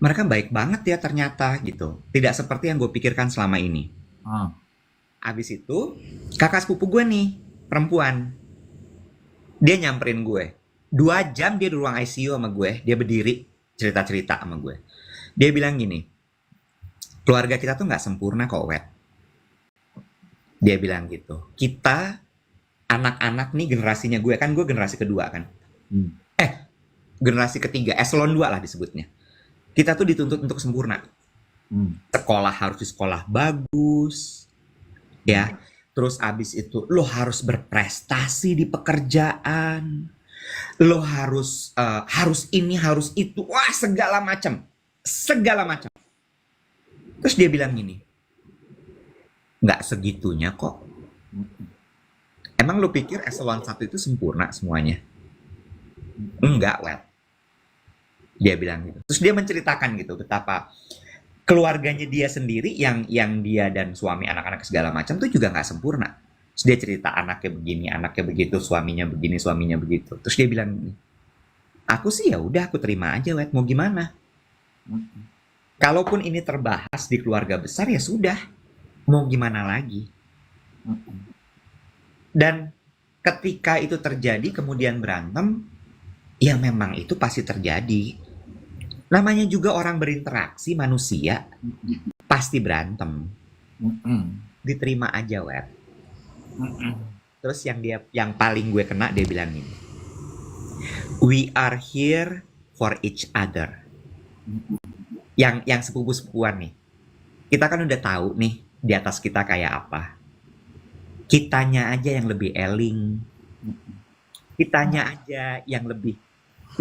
Speaker 1: mereka baik banget ya ternyata gitu. Tidak seperti yang gue pikirkan selama ini.
Speaker 2: ah.
Speaker 1: Abis itu kakak sepupu gue nih perempuan, dia nyamperin gue 2 jam, dia di ruang ICU sama gue, dia berdiri cerita-cerita sama gue. Dia bilang gini, keluarga kita tuh nggak sempurna kok, Wet. Dia bilang gitu, kita anak-anak nih generasinya gue, kan gue generasi kedua kan,
Speaker 2: Hmm.
Speaker 1: generasi ketiga, eselon 2 lah disebutnya. Kita tuh dituntut untuk sempurna.
Speaker 2: Hmm.
Speaker 1: Sekolah harus di sekolah bagus, ya. Terus abis itu lo harus berprestasi di pekerjaan. Lo harus ini, harus itu. Wah, segala macam. Segala macam. Terus dia bilang gini, nggak segitunya kok. Emang lo pikir eselon 1 itu sempurna semuanya? Enggak, Wel. Dia bilang gitu. Terus dia menceritakan gitu betapa keluarganya dia sendiri yang dia dan suami, anak-anak segala macam tuh juga nggak sempurna. Terus dia cerita anaknya begini, anaknya begitu, suaminya begini, suaminya begitu. Terus dia bilang gini, aku sih ya udah, aku terima aja, Wet, mau gimana? Kalaupun ini terbahas di keluarga besar ya sudah, mau gimana lagi? Dan ketika itu terjadi kemudian berantem, ya memang itu pasti terjadi. Namanya juga orang berinteraksi, manusia, pasti berantem. Diterima aja, Wet. Terus yang paling gue kena, dia bilang gini, we are here for each other. Yang sepupu-sepupuan nih, kita kan udah tahu nih di atas kita kayak apa. Kitanya aja yang lebih eling, kitanya aja yang lebih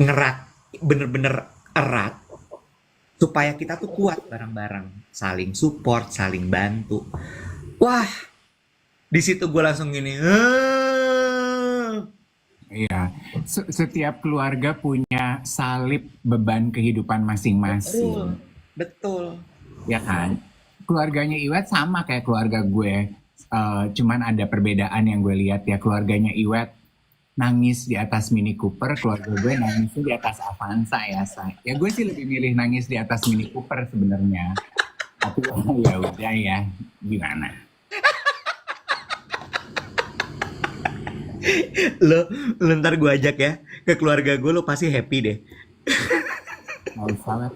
Speaker 1: ngerat, bener-bener erat, supaya kita tuh kuat bareng-bareng, saling support, saling bantu. Wah, di situ gue langsung gini,
Speaker 2: Iya, setiap keluarga punya salib beban kehidupan masing-masing,
Speaker 1: betul.
Speaker 2: ya kan? Keluarganya Iwet sama kayak keluarga gue, cuman ada perbedaan yang gue lihat ya. Keluarganya Iwet nangis di atas Mini Cooper, keluarga gue nangisnya di atas Avanza ya, say. Ya gue sih lebih milih nangis di atas Mini Cooper sebenarnya. Tapi ya udah ya, gimana?
Speaker 1: Lo ntar gue ajak ya ke keluarga gue, lo pasti happy deh.
Speaker 2: Mau salah.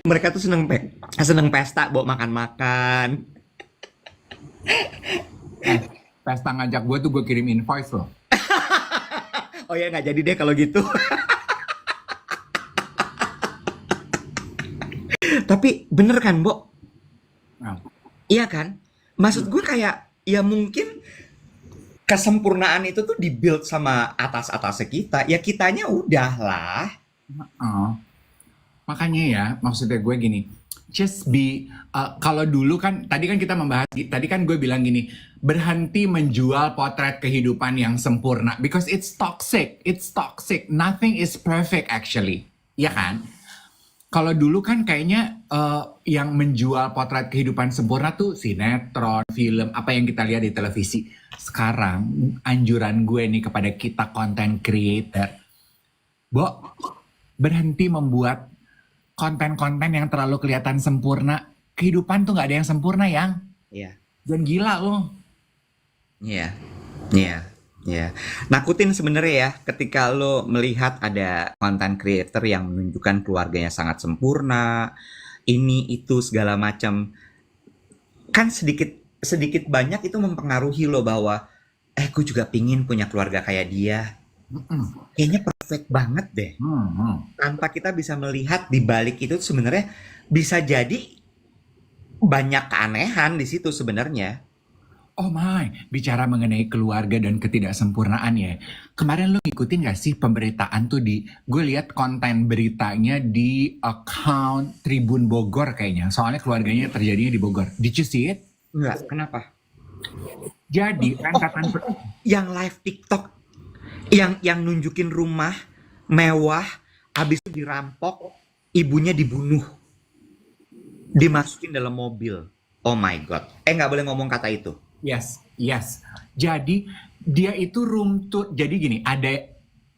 Speaker 1: Mereka tuh seneng pesta, bawa makan-makan.
Speaker 2: Pesta ngajak gue tuh gue kirim invoice loh.
Speaker 1: Oh ya, nggak jadi deh kalau gitu. Tapi bener kan, Bo?
Speaker 2: Nah,
Speaker 1: Iya kan? Maksud gue kayak, ya mungkin kesempurnaan itu tuh dibuild sama atas-atasnya kita. Ya kitanya udahlah.
Speaker 2: makanya ya, maksudnya gue gini, just be, kalau dulu kan, tadi kan kita membahas, tadi kan gue bilang gini, berhenti menjual potret kehidupan yang sempurna, because it's toxic, nothing is perfect actually, ya kan? Kalau dulu kan kayaknya yang menjual potret kehidupan sempurna tuh sinetron, film, apa yang kita lihat di televisi. Sekarang anjuran gue nih kepada kita content creator, Bo, berhenti membuat konten-konten yang terlalu kelihatan sempurna. Kehidupan tuh nggak ada yang sempurna, yang.
Speaker 1: Iya.
Speaker 2: Jangan gila lo.
Speaker 1: Iya. Iya. Iya. Nakutin sebenarnya ya ketika lo melihat ada content creator yang menunjukkan keluarganya sangat sempurna, ini itu segala macam. Kan sedikit sedikit banyak itu mempengaruhi lo bahwa gue juga pingin punya keluarga kayak dia.
Speaker 2: Mm-mm.
Speaker 1: Kayaknya perfect banget deh.
Speaker 2: Hmm.
Speaker 1: Tanpa kita bisa melihat di balik itu sebenarnya bisa jadi banyak keanehan di situ sebenarnya.
Speaker 2: Oh my, bicara mengenai keluarga dan ketidaksempurnaan ya. Kemarin lu ngikutin gak sih pemberitaan tuh gue lihat konten beritanya di account Tribun Bogor kayaknya. Soalnya keluarganya terjadinya di Bogor. Did you see it?
Speaker 1: Enggak, kenapa?
Speaker 2: Jadi rentetan
Speaker 1: Yang live TikTok yang nunjukin rumah mewah habis itu dirampok, ibunya dibunuh, dimasukin dalam mobil. Oh my god. Nggak boleh ngomong kata itu.
Speaker 2: Yes, yes. Jadi dia itu room tour. Jadi gini,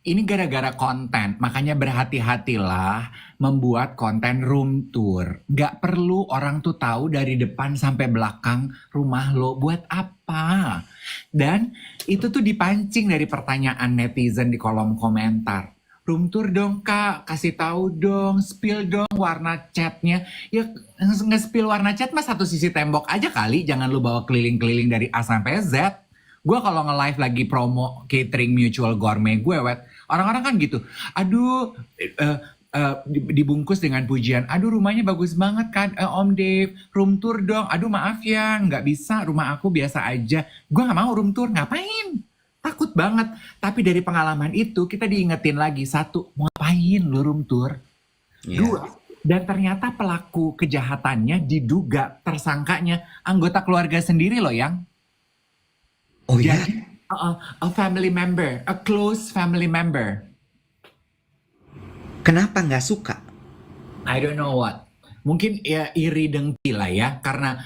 Speaker 2: ini gara-gara konten, makanya berhati-hatilah membuat konten room tour. Nggak perlu orang tuh tahu dari depan sampai belakang rumah lo buat apa. Dan itu tuh dipancing dari pertanyaan netizen di kolom komentar. Room tour dong kak, kasih tahu dong, spill dong warna catnya. Ya nge-spill warna cat mah satu sisi tembok aja kali, jangan lu bawa keliling-keliling dari A sampai Z. Gue kalau nge-live lagi promo catering mutual gourmet gue, orang-orang kan gitu. Aduh, dibungkus dengan pujian. Aduh rumahnya bagus banget kan Om Dave, room tour dong. Aduh maaf ya, nggak bisa, rumah aku biasa aja. Gue nggak mau room tour, ngapain? Takut banget. Tapi dari pengalaman itu kita diingetin lagi. Satu, mau ngapain lu room tour?
Speaker 1: Iya.
Speaker 2: Dua, dan ternyata pelaku kejahatannya diduga tersangkanya anggota keluarga sendiri loh yang.
Speaker 1: Oh iya.
Speaker 2: Jadi a family member, a close family member.
Speaker 1: Kenapa nggak suka?
Speaker 2: I don't know what. Mungkin ya iri dengki lah ya, karena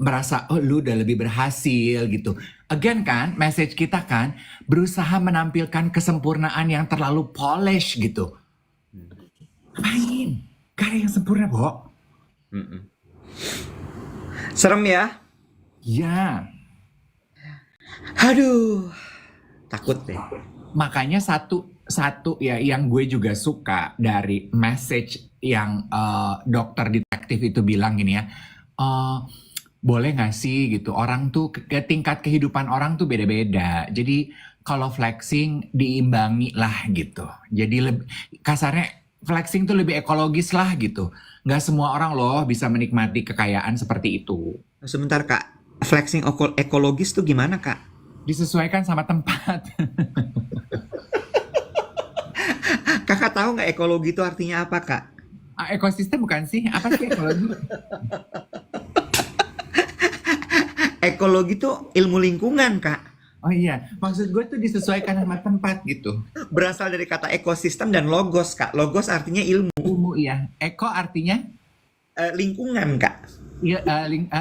Speaker 2: merasa oh lu udah lebih berhasil gitu. Again kan, message kita kan berusaha menampilkan kesempurnaan yang terlalu polish gitu. Ngapain? Gak ada yang sempurna, Bo.
Speaker 1: Mm-mm. Serem ya?
Speaker 2: Ya,
Speaker 1: Aduh, takut deh.
Speaker 2: makanya satu ya yang gue juga suka dari message yang dokter detektif itu bilang gini ya, boleh nggak sih gitu, orang tuh tingkat kehidupan orang tuh beda-beda. Jadi kalau flexing diimbangi lah gitu. Jadi kasarnya flexing tuh lebih ekologis lah gitu. Nggak semua orang loh bisa menikmati kekayaan seperti itu.
Speaker 1: Sebentar kak, flexing ekologis tuh gimana kak?
Speaker 2: Disesuaikan sama tempat.
Speaker 1: Kakak tahu nggak ekologi itu artinya apa kak?
Speaker 2: Ekosistem bukan sih? Apa sih ekologi?
Speaker 1: Ekologi tuh ilmu lingkungan kak.
Speaker 2: Oh iya, maksud gue tuh disesuaikan sama tempat gitu.
Speaker 1: Berasal dari kata ekosistem dan logos kak. Logos artinya ilmu.
Speaker 2: Ilmu iya. Eko artinya
Speaker 1: Lingkungan kak.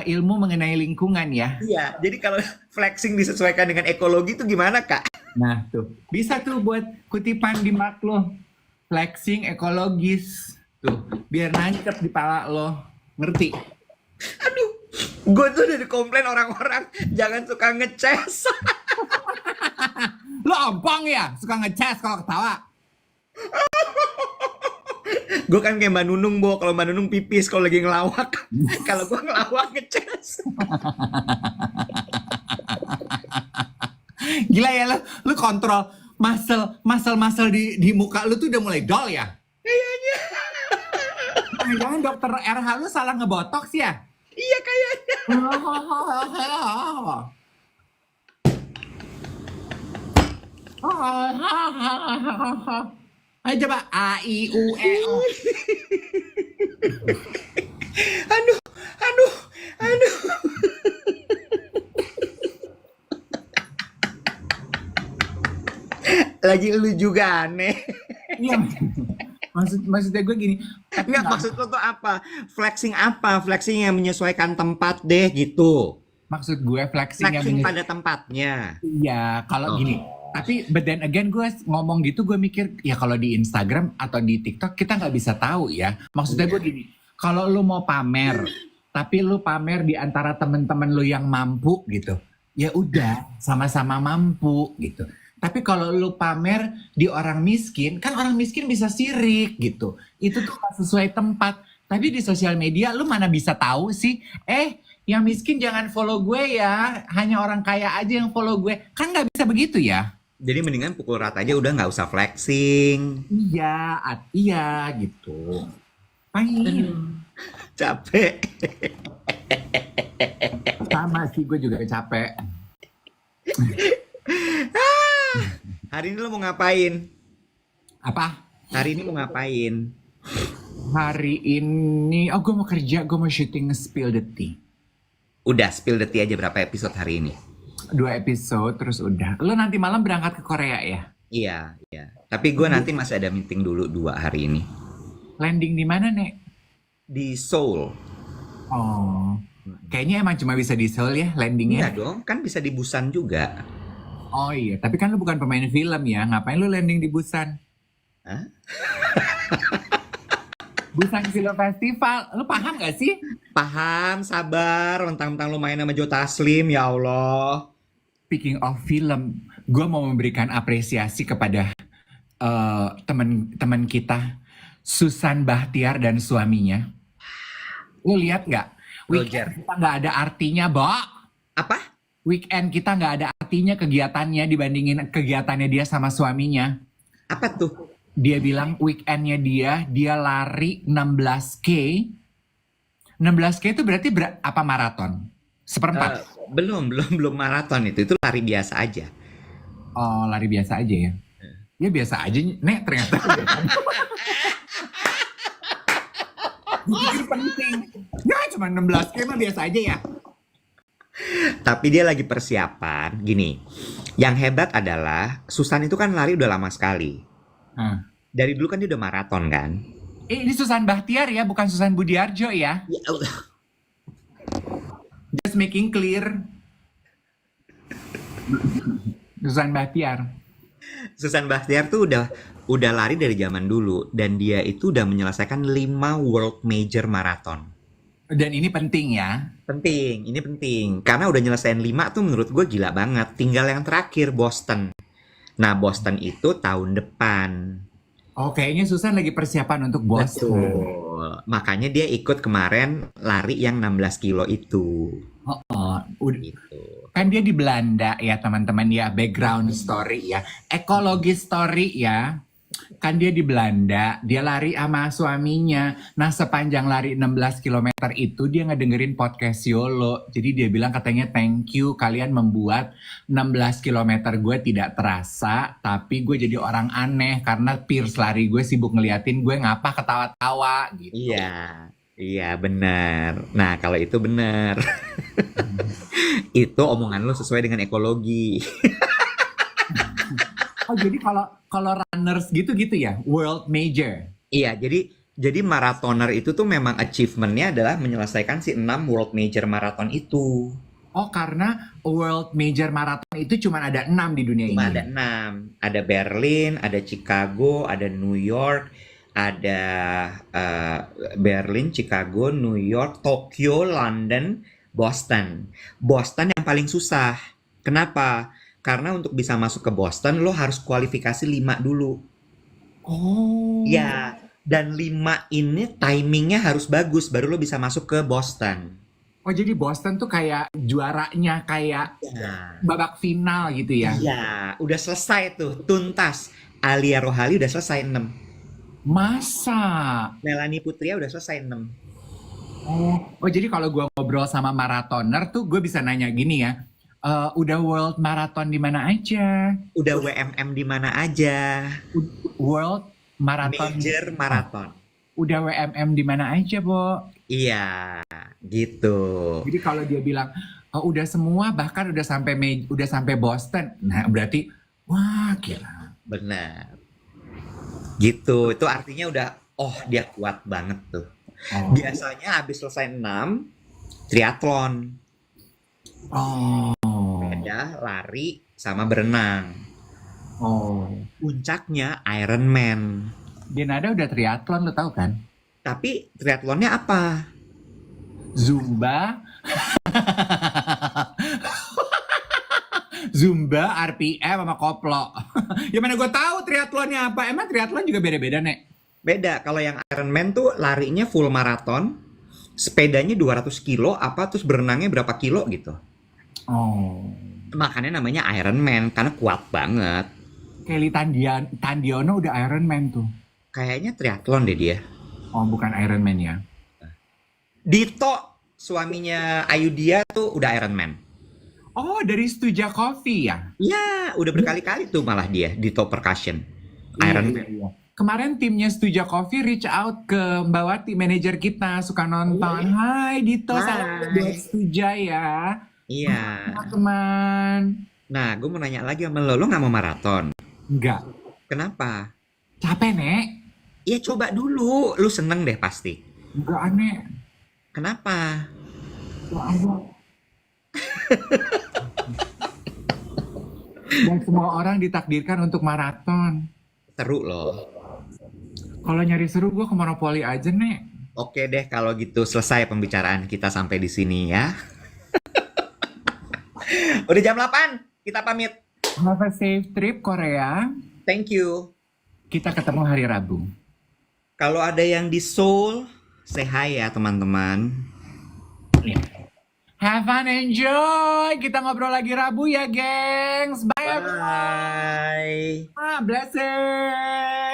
Speaker 2: ilmu mengenai lingkungan ya.
Speaker 1: Iya, jadi kalau flexing disesuaikan dengan ekologi itu gimana kak?
Speaker 2: Nah tuh, bisa tuh buat kutipan di mak lo. Flexing ekologis. Tuh, biar nancep di pala lo. Ngerti?
Speaker 1: Aduh, gue tuh udah dikomplain orang-orang jangan suka ngeces.
Speaker 2: Lo ompong ya? Suka ngecas kalau ketawa.
Speaker 1: Gue kan kayak Mbak Nunung, Bo. Kalau Mbak Nunung pipis kalau lagi ngelawak. Kalau gue ngelawak ngeces.
Speaker 2: Gila ya lu kontrol muscle di muka lu tuh udah mulai dol ya?
Speaker 1: Kayaknya.
Speaker 2: Jangan dokter RH lu salah ngebotox ya?
Speaker 1: Iya kayaknya.
Speaker 2: Ayo coba A I U E O.
Speaker 1: Aduh, aduh, aduh. Lagi lu juga aneh.
Speaker 2: Iya. Maksudnya gue gini.
Speaker 1: Enggak, maksud lo tuh apa? Flexing apa? Flexing yang menyesuaikan tempat deh gitu.
Speaker 2: Maksud gue flexing yang
Speaker 1: Flexing pada tempatnya.
Speaker 2: Iya, kalau gini. Tapi but then again gue ngomong gitu gue mikir ya kalau di Instagram atau di TikTok kita nggak bisa tahu ya. Maksudnya gue gini, kalau lu mau pamer, tapi lu pamer di antara temen-temen lu yang mampu gitu, ya udah sama-sama mampu gitu. Tapi kalau lu pamer di orang miskin, kan orang miskin bisa sirik gitu. Itu tuh gak sesuai tempat. Tapi di sosial media lu mana bisa tahu sih, yang miskin jangan follow gue ya, hanya orang kaya aja yang follow gue. Kan nggak bisa begitu ya.
Speaker 1: Jadi mendingan pukul rata aja udah nggak usah flexing.
Speaker 2: Iya, iya gitu. Fine.
Speaker 1: Capek.
Speaker 2: Sama sih, gue juga capek.
Speaker 1: Hari ini lo mau ngapain?
Speaker 2: Apa?
Speaker 1: Hari ini mau ngapain?
Speaker 2: Hari ini, gue mau kerja, gue mau syuting Spill the Tea.
Speaker 1: Udah spill the tea aja berapa episode hari ini?
Speaker 2: 2 episode, terus udah. Lo nanti malam berangkat ke Korea ya?
Speaker 1: Iya, iya. Tapi gue nanti masih ada meeting dulu 2 hari ini.
Speaker 2: Landing di mana, Nek?
Speaker 1: Di Seoul.
Speaker 2: Oh, kayaknya emang cuma bisa di Seoul ya
Speaker 1: Iya
Speaker 2: landingnya.
Speaker 1: dong, kan bisa di Busan juga.
Speaker 2: Oh iya, tapi kan lo bukan pemain film ya. Ngapain lo landing di Busan?
Speaker 1: Hah?
Speaker 2: Busan Film Festival. Lo paham gak sih?
Speaker 1: Paham, sabar. Mentang-mentang lu main sama Joe Taslim, ya Allah.
Speaker 2: Speaking of film, gue mau memberikan apresiasi kepada teman-teman kita, Susan Bahtiar dan suaminya. Lo lihat nggak?
Speaker 1: Roger.
Speaker 2: Weekend kita nggak ada artinya, Bo.
Speaker 1: Apa?
Speaker 2: Weekend kita nggak ada artinya kegiatannya dibandingin kegiatannya dia sama suaminya.
Speaker 1: Apa tuh?
Speaker 2: Dia bilang weekendnya dia lari 16K. 16K itu berarti apa maraton? Seperempat.
Speaker 1: Belum maraton itu. Itu lari biasa aja.
Speaker 2: Oh, lari biasa aja ya. Ya biasa aja, Nek, ternyata. Gue pikir penting. Ya cuma 16K mah biasa aja ya.
Speaker 1: Tapi dia lagi persiapan. Gini, yang hebat adalah Susan itu kan lari udah lama sekali. Dari dulu kan dia udah maraton kan.
Speaker 2: Ini Susan Bahtiar ya, bukan Susan Budiarjo ya.
Speaker 1: Ya Allah.
Speaker 2: Just making clear. Susan Bahtiar.
Speaker 1: Susan Bahtiar tuh udah lari dari zaman dulu dan dia itu udah menyelesaikan 5 World Major Marathon.
Speaker 2: Dan ini penting ya.
Speaker 1: Penting, ini penting. Karena udah nyelesain 5 tuh menurut gue gila banget. Tinggal yang terakhir, Boston. Nah, Boston itu tahun depan.
Speaker 2: Oh, kayaknya Susan lagi persiapan untuk Boston.
Speaker 1: Betul. Makanya dia ikut kemarin lari yang 16 kilo itu.
Speaker 2: Gitu. Kan dia di Belanda ya teman-teman ya, background story ya, ekologi story ya. Kan dia di Belanda, dia lari sama suaminya. Nah sepanjang lari 16 km itu dia ngedengerin podcast YOLO. Jadi dia bilang katanya thank you kalian membuat 16 km gue tidak terasa. Tapi gue jadi orang aneh karena peers lari gue sibuk ngeliatin gue ngapa ketawa-tawa gitu.
Speaker 1: Iya benar. Nah kalau itu benar. Itu omongan lo sesuai dengan ekologi.
Speaker 2: Oh jadi kalau runners gitu ya, world major.
Speaker 1: Iya, jadi maratoner itu tuh memang achievementnya adalah menyelesaikan si 6 world major marathon itu.
Speaker 2: Oh karena world major marathon itu cuma ada 6 di dunia
Speaker 1: Cuma
Speaker 2: ini.
Speaker 1: ada 6. Ada Berlin, ada Chicago, ada New York, ada Berlin, Chicago, New York, Tokyo, London, Boston. Boston yang paling susah. Kenapa? Karena untuk bisa masuk ke Boston, lo harus kualifikasi 5 dulu.
Speaker 2: Oh.
Speaker 1: Ya, dan 5 ini timingnya harus bagus, baru lo bisa masuk ke Boston.
Speaker 2: Oh jadi Boston tuh kayak juaranya, kayak
Speaker 1: Nah,
Speaker 2: babak final gitu ya?
Speaker 1: iya, udah selesai tuh, tuntas. Alia Rohali udah selesai 6.
Speaker 2: Masa?
Speaker 1: Melanie Putria udah selesai 6.
Speaker 2: Oh jadi kalau gue ngobrol sama maratoner tuh gue bisa nanya gini ya. Udah world marathon di mana aja?
Speaker 1: Udah WMM di mana aja.
Speaker 2: World marathon.
Speaker 1: Major marathon.
Speaker 2: Udah WMM di mana aja, Bo?
Speaker 1: Iya, gitu.
Speaker 2: Jadi kalau dia bilang udah semua, bahkan udah sampai Boston, nah berarti wah gila.
Speaker 1: Benar. Gitu. Itu artinya udah dia kuat banget tuh.
Speaker 2: Oh.
Speaker 1: Biasanya habis selesai 6 triathlon. Beda lari sama berenang. Puncaknya Ironman.
Speaker 2: Denada udah triathlon lo tau kan?
Speaker 1: Tapi triathlonnya apa?
Speaker 2: Zumba. Zumba, RPM sama koplo. Ya mana gue tahu triathlonnya apa? Emang triathlon juga beda-beda, Nek?
Speaker 1: Beda. Kalau yang Ironman tuh larinya full maraton. sepedanya 200 kilo apa terus berenangnya berapa kilo gitu.
Speaker 2: Oh.
Speaker 1: Makanya namanya Iron Man karena kuat banget.
Speaker 2: Kelly Tandiono udah Iron Man tuh.
Speaker 1: Kayaknya triathlon deh dia.
Speaker 2: Oh, bukan Iron Man ya.
Speaker 1: Dito suaminya Ayudhya tuh udah Iron Man.
Speaker 2: Oh, dari Stuja Coffee ya?
Speaker 1: Ya, udah berkali-kali tuh malah dia Dito Percussion.
Speaker 2: Iya,
Speaker 1: Iron
Speaker 2: iya,
Speaker 1: Man.
Speaker 2: iya. Kemarin timnya Stuja Coffee reach out ke Mbak Wati, manajer kita, suka nonton. Hai Dito, salam
Speaker 1: Hai.
Speaker 2: buat Stuja ya.
Speaker 1: Iya.
Speaker 2: Teman-teman.
Speaker 1: Nah, gue mau nanya lagi sama lo nggak mau maraton?
Speaker 2: Enggak.
Speaker 1: Kenapa?
Speaker 2: Capek, Nek.
Speaker 1: Ya coba dulu, lu seneng deh pasti.
Speaker 2: Enggak aneh.
Speaker 1: Kenapa?
Speaker 2: Ya Allah. Dan semua orang ditakdirkan untuk maraton.
Speaker 1: Seru loh.
Speaker 2: Kalau nyari seru, gue ke Monopoli aja, Nek.
Speaker 1: Oke deh kalau gitu selesai pembicaraan kita sampai di sini ya. Udah jam 8, kita pamit.
Speaker 2: Have a safe trip, Korea.
Speaker 1: Thank you.
Speaker 2: Kita ketemu hari Rabu.
Speaker 1: Kalau ada yang di Seoul, say hi ya teman-teman.
Speaker 2: Have fun, enjoy. Kita ngobrol lagi Rabu ya, gengs. Bye, everyone.
Speaker 1: Bye.
Speaker 2: Blessed.